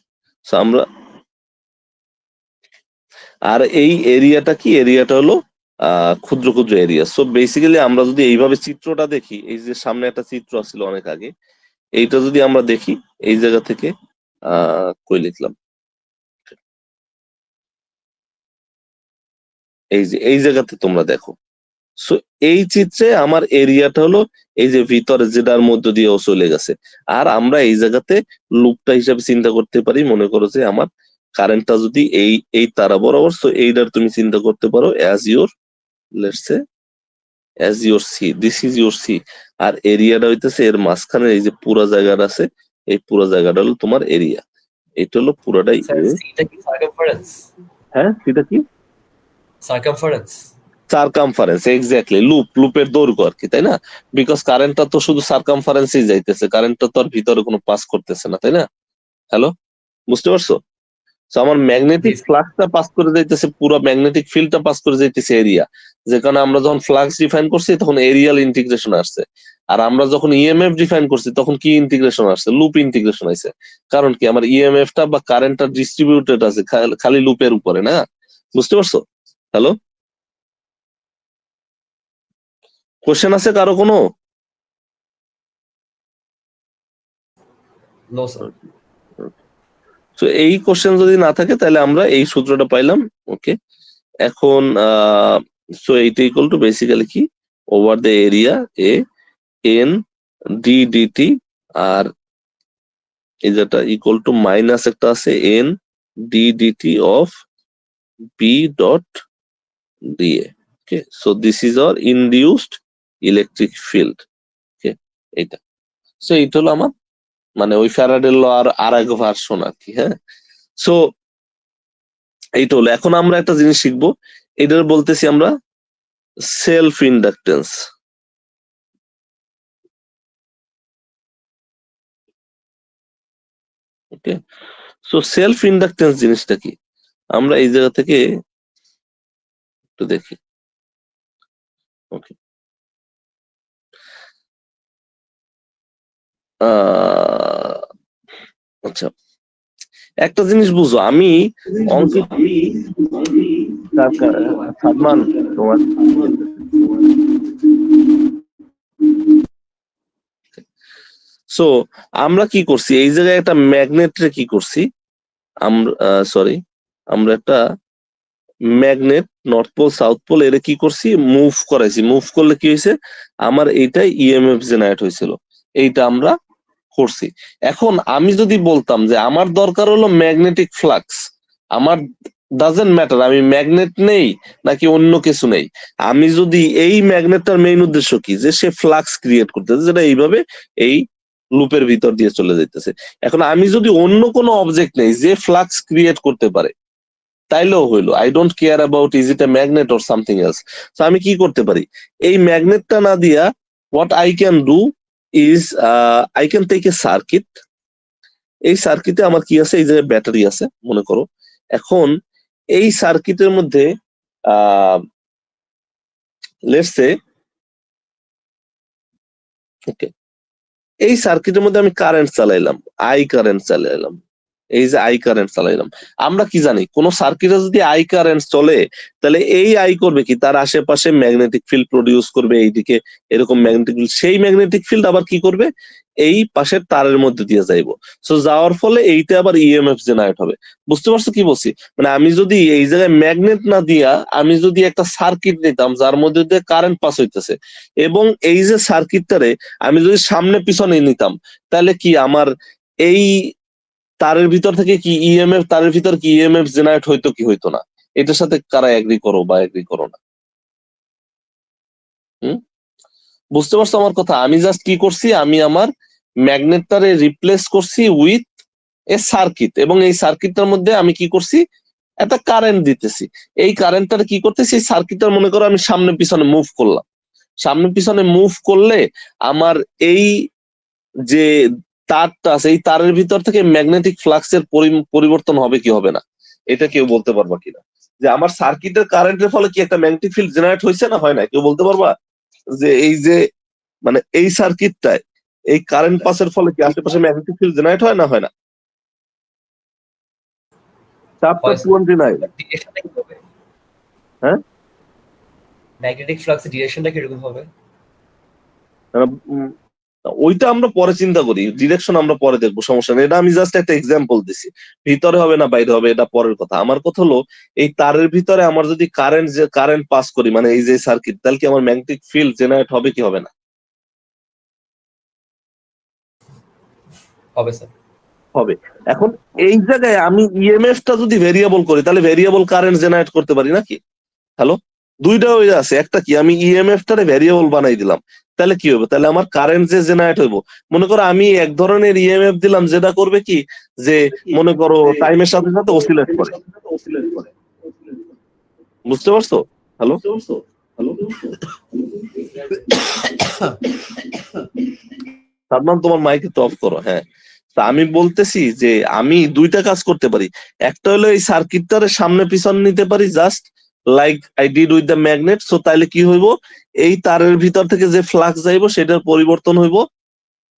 সো আমরা আর এই এরিয়াটা কি? এরিয়াটা হলো ক্ষুদ্র ক্ষুদ্র এরিয়া। সো বেসিক্যালি আমরা যদি এইভাবে চিত্রটা দেখি, এই যে সামনে একটা চিত্র আসছিল অনেক আগে, এইটা যদি আমরা দেখি এই জায়গা থেকে কই লিখলাম, এই যে এই জায়গাতে তোমরা দেখো। সো এই চিত্রে আমার এরিয়াটা হলো এই যে ভিতরে যেটার মধ্য দিয়েও চলে গেছে। আর আমরা এই জায়গাতে লুপটা হিসাবে চিন্তা করতে পারি, মনে করো যে আমার কারেন্টটা যদি এই এই তারা বরাবর, সো এইটার তুমি চিন্তা করতে পারো as your, let's say as your C, this is your C. আর এরিয়াটা হইতেছে এর মাঝখানে এই যে পুরো জায়গাটা আছে, এই পুরো জায়গাটা হলো তোমার এরিয়া। এটা হলো পুরোটাই স্যার সিটা কি সার্কামফারেন্স? হ্যাঁ, সেটা কি? সার্কামফারেন্স। সার্কামফারেন্স, এক্স্যাক্টলি, লুপের দৈর্ঘ্য আর কি, তাই না? বিকজ কারেন্টটা তো শুধু সার্কামফারেন্সেই যাইতেছে, কারেন্টটা তো আর ভিতরে কোনো পাস করতেছে না, তাই না? হ্যালো, বুঝতে পারছো? তো আমার ম্যাগনেটিক ফ্লাক্সটা পাস করে যাইতেছে, পুরো ম্যাগনেটিক ফিল্ডটা পাস করে যাইতেছে এরিয়া। যে কারণে আমরা যখন ফ্লাক্স ডিফাইন করছি তখন এরিয়াল ইন্টিগ্রেশন আসছে, আর আমরা যখন ইএমএফ ডিফাইন করছি তখন কি ইন্টিগ্রেশন আসছে? লুপ ইন্টিগ্রেশন আসছে। কারণ কি আমার ইএমএফটা বা কারেন্টটা ডিস্ট্রিবিউটেড আছে খালি লুপের উপরে, না? বুঝতে পারছো? হ্যালো, কোশ্চেন আছে কারো কোনো? No sir. তো এই কোশ্চেন যদি না থাকে তাহলে আমরা এই সূত্রটা পাইলাম। ওকে, এখন সো এইটা ইকুয়াল টু বেসিক্যালি কি? Over the area A N D DT, আর এই যেটা ইকুয়াল টু মাইনাস একটা আছে N D DT of B dot DA. Okay, so this is our induced electric field. Okay, এইটা, সো এইটা হলো আমার মানে ওই ফ্যারাডের ল আর এক ভার্সন আর কি। হ্যাঁ, সো এইটা হলো। এখন আমরা একটা জিনিস শিখবো, এটার বলতেছি আমরা সেলফ ইন্ডাকটেন্স। ওকে, সো সেলফ ইন্ডাকটেন্স জিনিসটা কি? আমরা এই জায়গা থেকে একটু দেখি। ওকে, আচ্ছা, একটা জিনিস বুঝো, আমি অঙ্কিত সাদমান তোমার, সো আমরা কি করছি এই জায়গায় একটা ম্যাগনেটরে কি করছি আমরা, সরি, আমরা একটা magnet north pole south pole এর কি করছি? মুভ করাইছি। মুভ করলে কি হয়েছে? আমার এইটাই ইএমএফ জেনারেট হয়েছিল, এইটা আমরা করছি। এখন আমি যদি বলতাম যে আমার দরকার হলো ম্যাগনেটিক ফ্লাক্স, আমার ডাজেন্ট ম্যাটার আমি ম্যাগনেট নেই নাকি অন্য কিছু নেই, আমি যদি এই ম্যাগনেটটার মেইন উদ্দেশ্য কি? যে সে ফ্লাক্স ক্রিয়েট করতেছে, যেটা এইভাবে এই লুপের ভিতর দিয়ে চলে যাইতেছে। এখন আমি যদি অন্য কোনো অবজেক্ট নেই যে ফ্লাক্স ক্রিয়েট করতে পারে, তাইলেও হইলো, I don't care about is it a magnet or something else. তো আমি কি করতে পারি, এই ম্যাগনেটটা না দিয়া what I can do is I can take a circuit. এই সার্কিটে আমার কি আছে, এই যে ব্যাটারি আছে মনে করো। এখন এই সার্কিটের মধ্যে লেটস সে ওকে, এই সার্কিটের মধ্যে আমি কারেন্ট চালাইলাম, আই কারেন্ট চালাইলাম, এই যে আই কারেন্ট চালাইলাম। আমরা কি জানি, কোন সার্কিটে যদি আই কারেন্ট চলে তাহলে এই আই করবে কি, তার আশেপাশে ম্যাগনেটিক ফিল্ড প্রডিউস করবে, এইদিকে এরকম ম্যাগনেটিক ফিল্ড, সেই ম্যাগনেটিক ফিল্ড আবার কি করবে, এই পাশের তারের মধ্যে দিয়ে যাইবো। সো যাওয়ার ফলে এইটা আবার ইএমএফ জেনারেট হবে। বুঝতে পারছো কি বলছি? মানে আমি যদি এই জায়গায় ম্যাগনেট না দিয়া আমি যদি একটা সার্কিট নিতাম যার মধ্যে দিয়ে কারেন্ট পাস হইতেছে, এবং এই যে সার্কিটটারে আমি যদি সামনে পিছনে নিতাম, তাহলে কি আমার এই তারের ভিতর থেকে কি ইএমএফ, তারের ভিতর কি ইএমএফ জেনারেট হইতো কি হইতো না? এটার সাথে কারা এগ্রি করো বা এগ্রি করো না? হুম, বুঝতে পারছো আমার কথা? আমি জাস্ট কি করছি, আমি আমার ম্যাগনেটটারে রিপ্লেস করছি উইথ এ সার্কিট, এবং এই সার্কিটটার মধ্যে আমি কি করছি, একটা কারেন্ট দিতেছি। এই কারেন্টটার কি করতেছি, এই সার্কিটটার মনে করো আমি সামনে পিছনে মুভ করলাম। সামনে পিছনে মুভ করলে আমার এই যে তারটা আছে, এই তারের ভিতর থেকে ম্যাগনেটিক ফ্লাক্সের পরিবর্তন হবে কি হবে না, এটা কেউ বলতে পারবা কিনা? যে আমার সার্কিটের কারেন্টের ফলে কি একটা ম্যাগনেটিক ফিল্ড জেনারেট হয়েছে না হয় না? কেউ বলতে পারবা যে এই যে মানে এই সার্কিটটায় এই কারেন্ট পাসের ফলে কি আশেপাশে ম্যাগনেটিক ফিল্ড জেনারেট হয় না হয় না? চ্যাপ্টার 29। ডিরেকশনটা কি হবে? হ্যাঁ, ম্যাগনেটিক ফ্লাক্সের ডিরেকশনটা কিরকম হবে? উম, ওইটা আমরা পরে চিন্তা করি, ডিরেকশন আমরা পরে দেখবো, সমস্যা নেই। এটা আমি জাস্ট একটা এক্সাম্পল দিছি, ভিতরে হবে না বাইরে হবে এটা পরের কথা। আমার কথা হলো এই তারের ভিতরে আমার যদি কারেন্ট পাস করি, মানে এই যে সার্কিট, তাহলে কি আমার ম্যাগনেটিক ফিল্ড জেনারেট হবে কি হবে না? হবে স্যার। হবে। এখন এই জায়গায় আমি ইএমএফ টা যদি ভেরিয়েবল করি, তাহলে ভেরিয়েবল কারেন্ট জেনারেট করতে পারি নাকি? হ্যালো, দুইটা হয়ে আছে। একটা কি, আমি ইএমএফ টারে ভেরিয়েবল বানাই দিলাম, তাহলে কি হবে, তাহলে আমার কারেন্ট যে জেনারেট হইব, মনে করো আমি এক ধরনের ইএমএফ দিলাম যেটা করবে কি, যে মনে করো টাইমের সাথে সাথে অসিলেট করে। বুঝতে পারছো? হ্যালো, সাদমান তোমার মাইক একটু অফ করো। হ্যাঁ, তা আমি বলতেছি যে আমি দুইটা কাজ করতে পারি। একটা হলো এই সার্কিটটারে সামনে পিছনে নিতে পারি, just like I did with the magnet. So তাইলে কি হইব, এই তারের ভিতর থেকে যে ফ্লাক্স যাইবো সেটার পরিবর্তন হইব,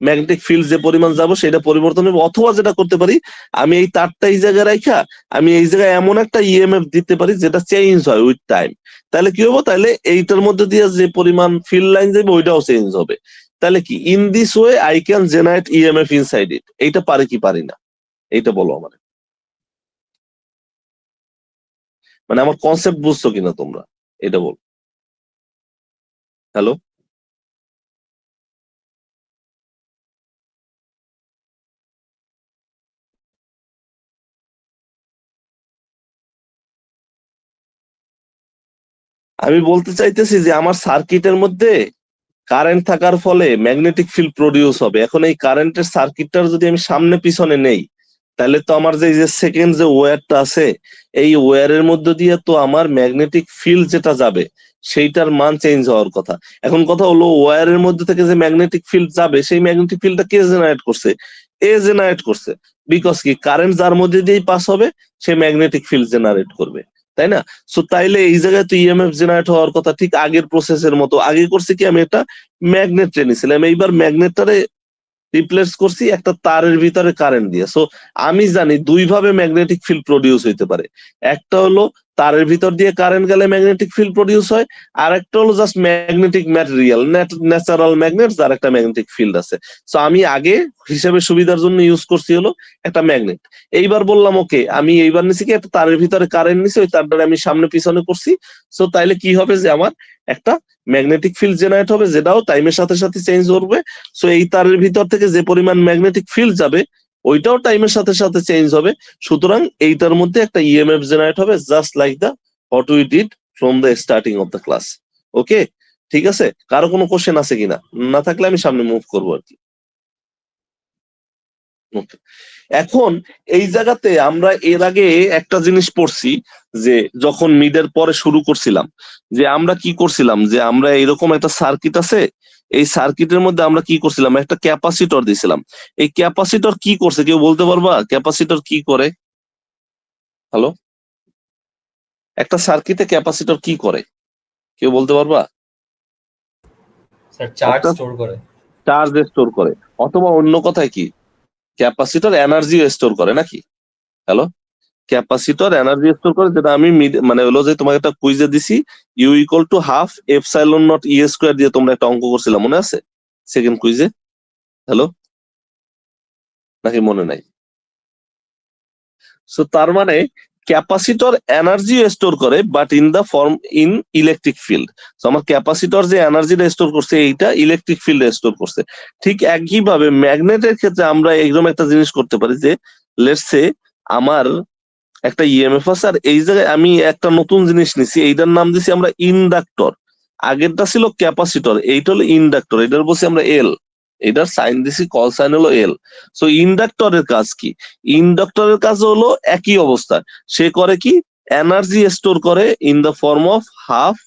ম্যাগনেটিক ফিল্ড যে পরিমাণ যাবো সেটা পরিবর্তন হবে। অথবা যেটা করতে পারি, আমি এই তারটা এই জায়গায় রাখা আমি এই জায়গায় এমন একটা ইএমএফ দিতে পারি যেটা চেঞ্জ হয় উইথ টাইম। তাহলে কি হবো, তাহলে এইটার মধ্যে দিয়ে যে পরিমাণ ফিল্ড লাইন যাবে ওইটাও চেঞ্জ হবে। তাহলে কি in this way I can generate EMF inside ইট। এইটা পারি কি পারি না, এইটা বলো আমার। মানে আমার কনসেপ্ট বুঝছো কিনা তোমরা, এটা বল। হ্যালো, আমি বলতে চাইতেছি যে আমার সার্কিটের মধ্যে কারেন্ট থাকার ফলে ম্যাগনেটিক ফিল্ড প্রডিউস হবে। এখন এই কারেন্টের সার্কিটটার যদি আমি সামনে পিছনে নেই, তাহলে তো আমার যে সেকেন্ড যে ওয়্যারটা আছে, এই ওয়্যারের মধ্যে দিয়ে তো আমার ম্যাগনেটিক ফিল্ড যেটা যাবে সেইটার মান চেঞ্জ হওয়ার কথা। এখন কথা হলো ওয়্যারের মধ্যে থেকে যে ম্যাগনেটিক ফিল্ড যাবে, সেই ম্যাগনেটিক ফিল্ডটা কে জেনারেট করছে? এ জেনারেট করছে। বিকজ কি, কারেন্ট যার মধ্যে দিয়েই পাস হবে সে ম্যাগনেটিক ফিল্ড জেনারেট করবে, তাই না? সো তাইলে এই জায়গায় তো ইএমএফ জেনারেট হওয়ার কথা ঠিক আগের প্রসেসের মতো। আগে করছে কি, আমি একটা ম্যাগনেট টেনেছিলাম, এইবার ম্যাগনেটটারে রিপ্লেস করছি একটা তারের ভিতরে কারেন্ট দিয়ে। সো আমি জানি দুই ভাবে ম্যাগনেটিক ফিল্ড প্রডিউস হইতে পারে। একটা হলো তারের ভিতর দিয়ে কারেন্ট গেলে ম্যাগনেটিক ফিল্ড প্রডিউস হয়, আর একটা হলো just magnetic material, natural magnet যার একটা ম্যাগনেটিক ফিল্ড আছে। সো আমি আগে হিসেবে সুবিধার জন্য ইউজ করছি হলো একটা ম্যাগনেট। এইবার বললাম ওকে, আমি এইবার নিছি কি একটা তারের ভিতরে কারেন্ট নিছি, ওই তারটারে আমি সামনে পিছনে করছি। সো তাইলে কি হবে, যে আমার একটা ম্যাগনেটিক ফিল্ড জেনারেট হবে যেটাও টাইমের সাথে সাথে চেঞ্জ করবে। সো এই তারের ভিতর থেকে যে পরিমাণ ম্যাগনেটিক ফিল্ড যাবে ওইটাও টাইমের সাথে সাথে চেঞ্জ হবে। সুতরাং এইটার মধ্যে একটা ইএমএফ জেনারেট হবে, just like the what we did from the starting of the class. Okay, ঠিক আছে? কারো কোনো কোশ্চেন আছে কিনা? না থাকলে আমি সামনে মুভ করবো আর কি। ওকে, এখন এই জায়গাতে আমরা এর আগে একটা জিনিস পড়ছি, যে যখন মিডের পরে শুরু করছিলাম, যে আমরা কি করছিলাম, যে আমরা এরকম একটা সার্কিট আছে, এই সার্কিটের মধ্যে আমরা কি করছিলাম, একটা ক্যাপাসিটর দিছিলাম। এই ক্যাপাসিটর কি করছে কেউ বলতে পারবা? ক্যাপাসিটর কি করে? হ্যালো, একটা সার্কিটে ক্যাপাসিটর কি করে কেউ বলতে পারবা? স্যার চার্জ একটা স্টোর করে। চার্জ স্টোর করে, অথবা অন্য কথায় কি, ক্যাপাসিটর এনার্জি স্টোর করে নাকি? হ্যালো, ক্যাপাসিটর এনার্জি স্টোর করে, যেটা আমি মানে হলো যে তোমাকে একটা কুইজে দিছি, U equal to half epsilon naught E square দিয়ে তোমরা একটা অঙ্ক করছিলাম, মনে আছে সেকেন্ড কুইজে? হ্যালো, নাকি মনে নাই? সো তার মানে ক্যাপাসিটর এনার্জি স্টোর করে, but in the form in electric field. তো আমার ক্যাপাসিটর যে এনার্জিটা স্টোর করছে এইটা ইলেকট্রিক ফিল্ডে স্টোর করছে। ঠিক একইভাবে ম্যাগনেটের ক্ষেত্রে আমরা এরকম একটা জিনিস করতে পারি, যে লেটস সে আমার একটা ইএমএফ আছে, আর এই জায়গায় আমি একটা নতুন জিনিস নিছি, এইটার নাম দিছি আমরা ইন্ডাক্টর। আগেরটা ছিল ক্যাপাসিটর, এইটা হলো ইন্ডাক্টর, এটার বলছি আমরা এল, এটার সাইন দিছি, কল সাইন হলো এল। সো ইন্ডাক্টরের কাজ কি? ইন্ডাক্টরের কাজ হলো একই অবস্থা, সে করে কি, এনার্জি স্টোর করে in the form of half,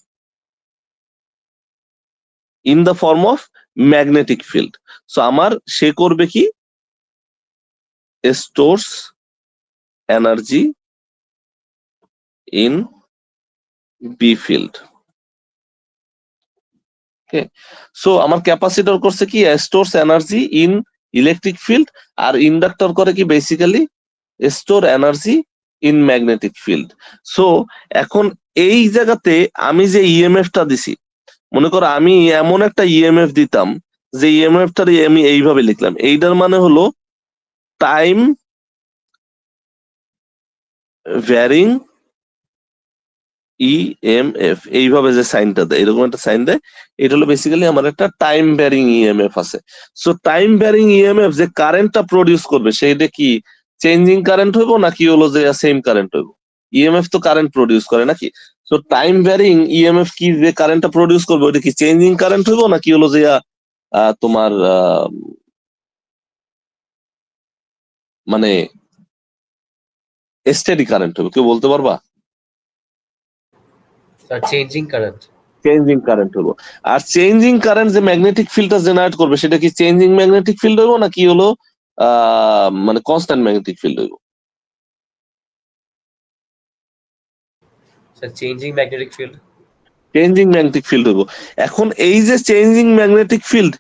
in the form of magnetic field. So আমার সে করবে কি, stores energy in B field. Okay, so আমার ক্যাপাসিটর করছে কি, stores energy in electric field, আর ইন্ডাক্টর করে কি, basically store energy in magnetic field. So এখন এই জায়গাতে আমি যে ইএমএফটা দিছি, মনে করো আমি এমন একটা ইএমএফ দিতাম, যে ইএমএফটার আমি এইভাবে লিখলাম, এইটার মানে হলো টাইম ভ্যারিং ইএমএফ, এইভাবে যে সাইনটা দেয়, এরকম একটা সাইন দেয়, এটা হলো বেসিক্যালি আমার একটা টাইম ভ্যারিং ইএমএফ আছে। সো টাইম ভ্যারিং ইএমএফ যে কারেন্টটা প্রডিউস করবে, সেইটা কি চেঞ্জিং কারেন্ট হইব নাকি হলো যে সেম কারেন্ট হইব? ইএমএফ তো কারেন্ট প্রডিউস করে নাকি? সো টাইম ভ্যারিং ইএমএফ কি যে কারেন্টটা প্রডিউস করবে, ওটা কি চেঞ্জিং কারেন্ট হইব নাকি হলো যে তোমার মানে স্টেডি কারেন্ট হবে? কেউ বলতে পারবা? Sir changing current. Changing current হলো। আর চেঞ্জিং কারেন্ট যে ম্যাগনেটিক ফিল্ডটা জেনারেট করবে, সেটা কি চেঞ্জিং ম্যাগনেটিক ফিল্ড হইব নাকি হলো মানে কনস্ট্যান্ট ম্যাগনেটিক ফিল্ড হইব? Sir changing magnetic field. Changing magnetic field হইব। এখন এই যে চেঞ্জিং ম্যাগনেটিক ফিল্ড,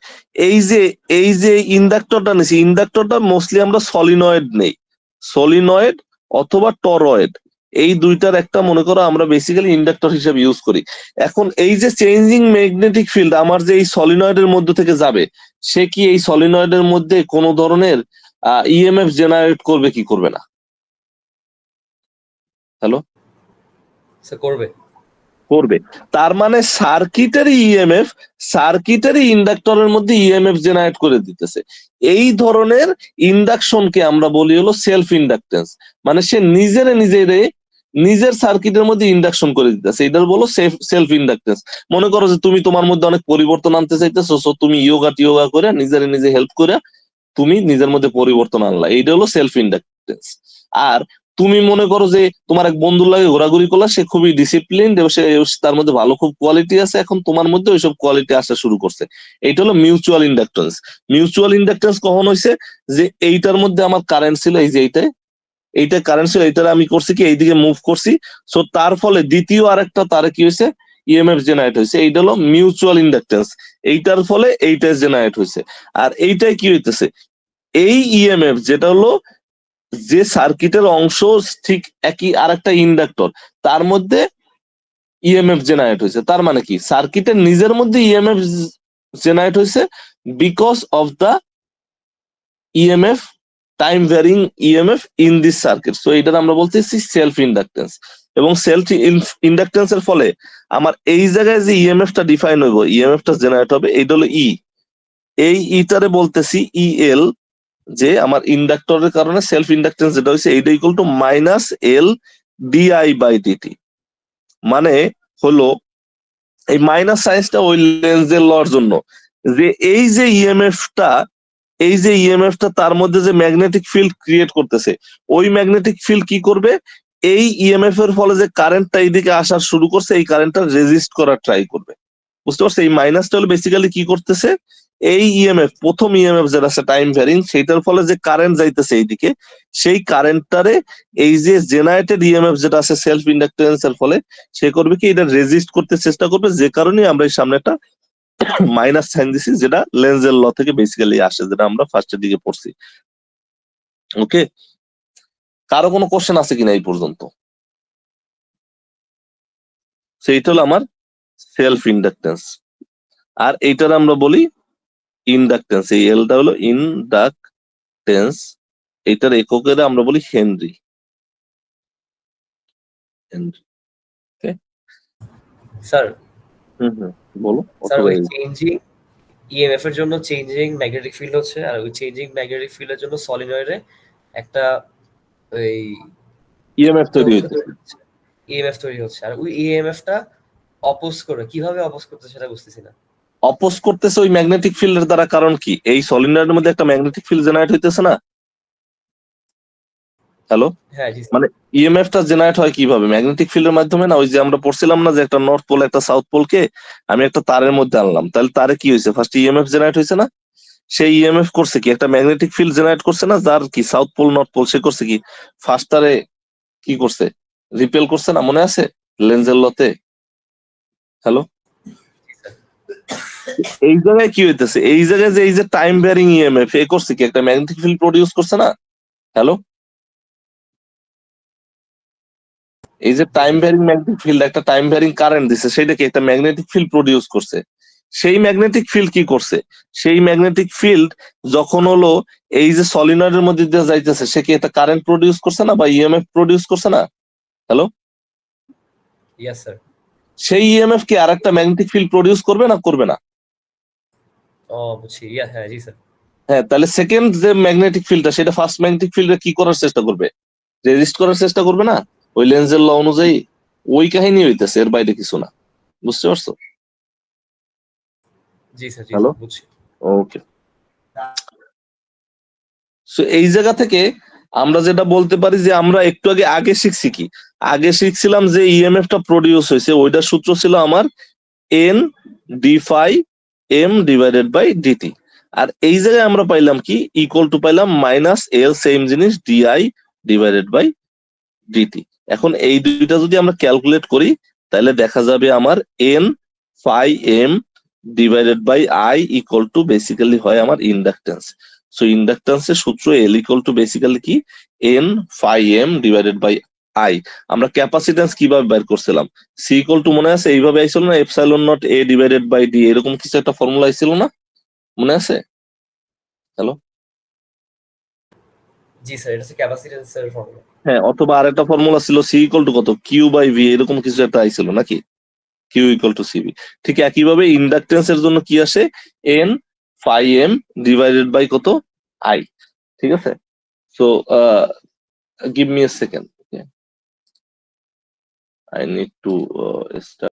এই যে ইন্ডাক্টরটা নিছি, ইন্ডাক্টরটা মোস্টলি আমরা সলিনয়েড নেই, সলিনয়েড অথবা টরয়েড, এই দুইটার একটা মনে করো আমরা বেসিক্যালি ইন্ডাক্টর হিসেবে ইউজ করি। এখন এই যে চেঞ্জিং ম্যাগনেটিক ফিল্ড আমার যে এই সলিনয়েডের মধ্যে থেকে যাবে, সে কি এই সলিনয়েডের মধ্যে কোন ধরনের ইএমএফ জেনারেট করবে কি করবে না? হ্যালো, স্যার করবে। করবে। তার মানে সার্কিটেরই ইন্ডাক্টরের মধ্যে ইএমএফ জেনারেট করে দিতেছে। এই ধরনের ইন্ডাকশনকে আমরা বলি হলো সেলফ ইন্ডাকটেন্স, মানে সে নিজের সার্কিটের মধ্যে ইন্ডাকশন করে দিতেছে, এটার বলো সেলফ ইন্ডাকটেন্স। মনে করো যে তুমি তোমার মধ্যে অনেক পরিবর্তন আনতে চাইতেছো, সো তুমি ইয়োগা করে নিজে হেল্প করে তুমি নিজের মধ্যে পরিবর্তন আনলা, এইটা হলো সেলফ ইন্ডাকটেন্স। আর তুমি মনে করো যে তোমার এক বন্ধুর লাগে ঘোরাঘুরি করলা, সে খুবই ডিসিপ্লিন এবং তার মধ্যে ভালো খুব কোয়ালিটি আছে, এখন তোমার মধ্যে ওইসব কোয়ালিটি আসা শুরু করছে, এইটা হলো মিউচুয়াল ইন্ডাকটেন্স। মিউচুয়াল ইন্ডাকটেন্স কখন হয়েছে, যে এইটার মধ্যে আমার কারেন্ট ছিল, এই যে এইটা কারেন্ট ছিল, এইটার আমি করছি কি এইদিকে মুভ করছি, সো তার ফলে দ্বিতীয় আরেকটা তারে কি হয়েছে, ইএমএফ জেনারেট হয়েছে, এইটা হলো মিউচুয়াল ইন্ডাকটেন্স, এইটার ফলে এইটা জেনারেট হয়েছে। আর এইটাই কি হইতেছে, এই ইএমএফ যেটা হলো যে সার্কিটের অংশ ঠিক একই আরেকটা ইন্ডাক্টর, তার মধ্যে ইএমএফ জেনারেট হয়েছে, তার মানে কি সার্কিটের নিজের মধ্যে ইএমএফ জেনারেট হয়েছে because of the EMF, time varying EMF in this circuit. So এটার আমরা বলতেছি সেলফ ইন্ডাকটেন্স। এবং সেলফ ইন্ডাকটেন্স এর ফলে আমার এই জায়গায় যে ইএমএফটা ডিফাইন হইব, ইএমএফটা জেনারেট হবে, এইটা হলো ই, এই ইটারে বলতেছি ইএল, যে আমার ইন্ডাক্টরের কারণে সেলফ ইন্ডাকটেন্স যেটা হয়েছে, এইটা equal to minus L DI by DT. মানে হলো এই মাইনাস সাইন্সটা ওই লেন্সের লর জন্য, যে এই যে ইএমএফটা এই যে ইএমএফটা তার মধ্যে যে ম্যাগনেটিক ফিল্ড ক্রিয়েট করতেছে, ওই ম্যাগনেটিক ফিল্ড কি করবে, এই ইএমএফ এর ফলে যে কারেন্টটা এইদিকে আসা শুরু করছে এই কারেন্টটা রেজিস্ট করার ট্রাই করবে। বুঝতে পারছো? এই মাইনাসটা হলো বেসিক্যালি কি করতেছে, এই ইএমএফ প্রথম ইএমএফ যেটা আছে টাইম ভ্যারিং, সেইটার ফলে যে কারেন্ট যাইতেছে এইদিকে, সেই কারেন্টটারে এই যে জেনারেটেড ইএমএফ যেটা আছে সেলফ ইন্ডাক্টেন্স এর ফলে সে করবে কি, এটা রেজিস্ট করতে চেষ্টা করবে, যে কারণে আমরা এই সামনে একটা মাইনাস সাইন দিছি, যেটা লেন্জের ল থেকে বেসিক্যালি আসে, যেটা আমরা ফার্স্টের দিকে পড়ছি। ওকে, কারো কোনো কোশ্চেন আছে কিনা এই পর্যন্ত? সেইটা হলো আমার সেলফ ইন্ডাকটেন্স, আর এইটার আমরা বলি ইন্ডাকটেন্স। এই এলটা হলো ইনডাকটেন্স, এইটার এককের আমরা বলি হেনরি। হেনরি। ওকে, স্যার বলো। স্যার অথবা ওই চেঞ্জিং ইএমএফ এর জন্য চেঞ্জিং ম্যাগনেটিক ফিল্ড হচ্ছে, আর ওই চেঞ্জিং ম্যাগনেটিক ফিল্ডের জন্য সলিনয়েডে একটা ওই ইএমএফ তৈরি হচ্ছে। ইএমএফ তৈরি হচ্ছে, আর ওই ইএমএফটা অপোজ করে, কিভাবে অপোজ করতে সেটা বুঝতেছি না। অপোজ করতেছে ওই ম্যাগনেটিক ফিল্ডের দ্বারা, কারণ কি, এই সলিনয়েডের মধ্যে একটা ম্যাগনেটিক ফিল্ড জেনারেট হইতেছে না? হ্যালো, হ্যাঁ জি স্যার। মানে ইএমএফটা জেনারেট হয় কিভাবে, ম্যাগনেটিক ফিল্ডের মাধ্যমে না? ওই যে আমরা পড়ছিলাম না যে একটা নর্থ পোল একটা সাউথ পোলকে আমি একটা তারের মধ্যে আনলাম, তাহলে তারে কি হয়েছে, ফার্স্ট ইএমএফ জেনারেট হয়েছে না? সেই ইএমএফ করছে কি, একটা ম্যাগনেটিক ফিল্ড জেনারেট করছে না, যার কি সাউথ পোল নর্থ পোল, সে করছে কি, ফার্স্ট তারে কি করছে, রিপেল করছে না, মনে আছে লেন্জের লতে? হ্যালো, এই জায়গায় কি হইতেছে, এই জায়গায় যে এই যে টাইম ভ্যারিং ইএমএফ এ করছে কি, একটা ম্যাগনেটিক ফিল্ড প্রডিউস করছে না? হ্যালো, এই যে টাইম ভ্যারিং ম্যাগনেটিক ফিল্ড, একটা টাইম ভ্যারিং কারেন্ট দিছে, সেটা কি একটা ম্যাগনেটিক ফিল্ড প্রডিউস করছে। সেই ম্যাগনেটিক ফিল্ড কি করছে, সেই ম্যাগনেটিক ফিল্ড যখন হলো এই যে সলিনয়েডের মধ্যে দিয়ে যাইতেছে, সে কি একটা কারেন্ট প্রডিউস করছে না, বা ইএমএফ প্রডিউস করছে না? Hello, yes sir. সেই ইএমএফ কি আর একটা ম্যাগনেটিক ফিল্ড প্রডিউস করবে না, করবে না? ও বুঝছি, হ্যাঁ জি স্যার। হ্যাঁ, তাহলে সেকেন্ড যে ম্যাগনেটিক ফিল্ডটা, সেটা ফার্স্ট ম্যাগনেটিক ফিল্ডে কি করার চেষ্টা করবে, রেজিস্ট করার চেষ্টা করবে না? ওই লেন্সের ল অনুযায়ী ওই কাহিনী হইতেছে, এর বাইরে কিছু না। বুঝতে পারছো? জি স্যার, জি হ্যালো, স্যার, বুঝছি। ওকে। সো এই জায়গা থেকে আমরা যেটা বলতে পারি যে আমরা একটু আগে শিখছি কি, আগে শিখছিলাম যে ইএমএফটা প্রডিউস হয়েছে, ওইটার সূত্র ছিল আমার N D phi M divided by DT. আর এই জায়গায় আমরা পাইলাম কি, ইকুয়াল টু পাইলাম মাইনাস এল, সেম জিনিস, ডিআই ডিভাইডেড বাই ডিটি। এখন এই দুইটা যদি আমরা ক্যালকুলেট করি, তাহলে দেখা যাবে আমার N phi M divided by I equal to basically হয় আমার ইন্ডাকটেন্স। সো ইন্ডাকটেন্সের সূত্র এল ইকুয়াল টু বেসিক্যালি কি, N phi M divided by I. আমরা ক্যাপাসিটেন্স কিভাবে বের করছিলাম, সি ইকুয়াল টু, মনে আছে এইভাবে আইছিল না, epsilon naught A divided by D, এরকম কিছু একটা ফর্মুলা আইছিল না, মনে আছে? হ্যালো, জি স্যার, এটা হচ্ছে ক্যাপাসিটেন্সের ফর্মুলা। হ্যাঁ, অথবা আরেকটা ফর্মুলা ছিল সি ইকুয়াল টু কত, কিউ বাই ভি, এরকম কিছু একটা আইছিল নাকি, কিউ ইকুয়াল টু সিবি। ঠিক একইভাবে ইন্ডাকটেন্সের জন্য কি আসে, N phi M divided by কত, আই। ঠিক আছে, so give me a second, I need to start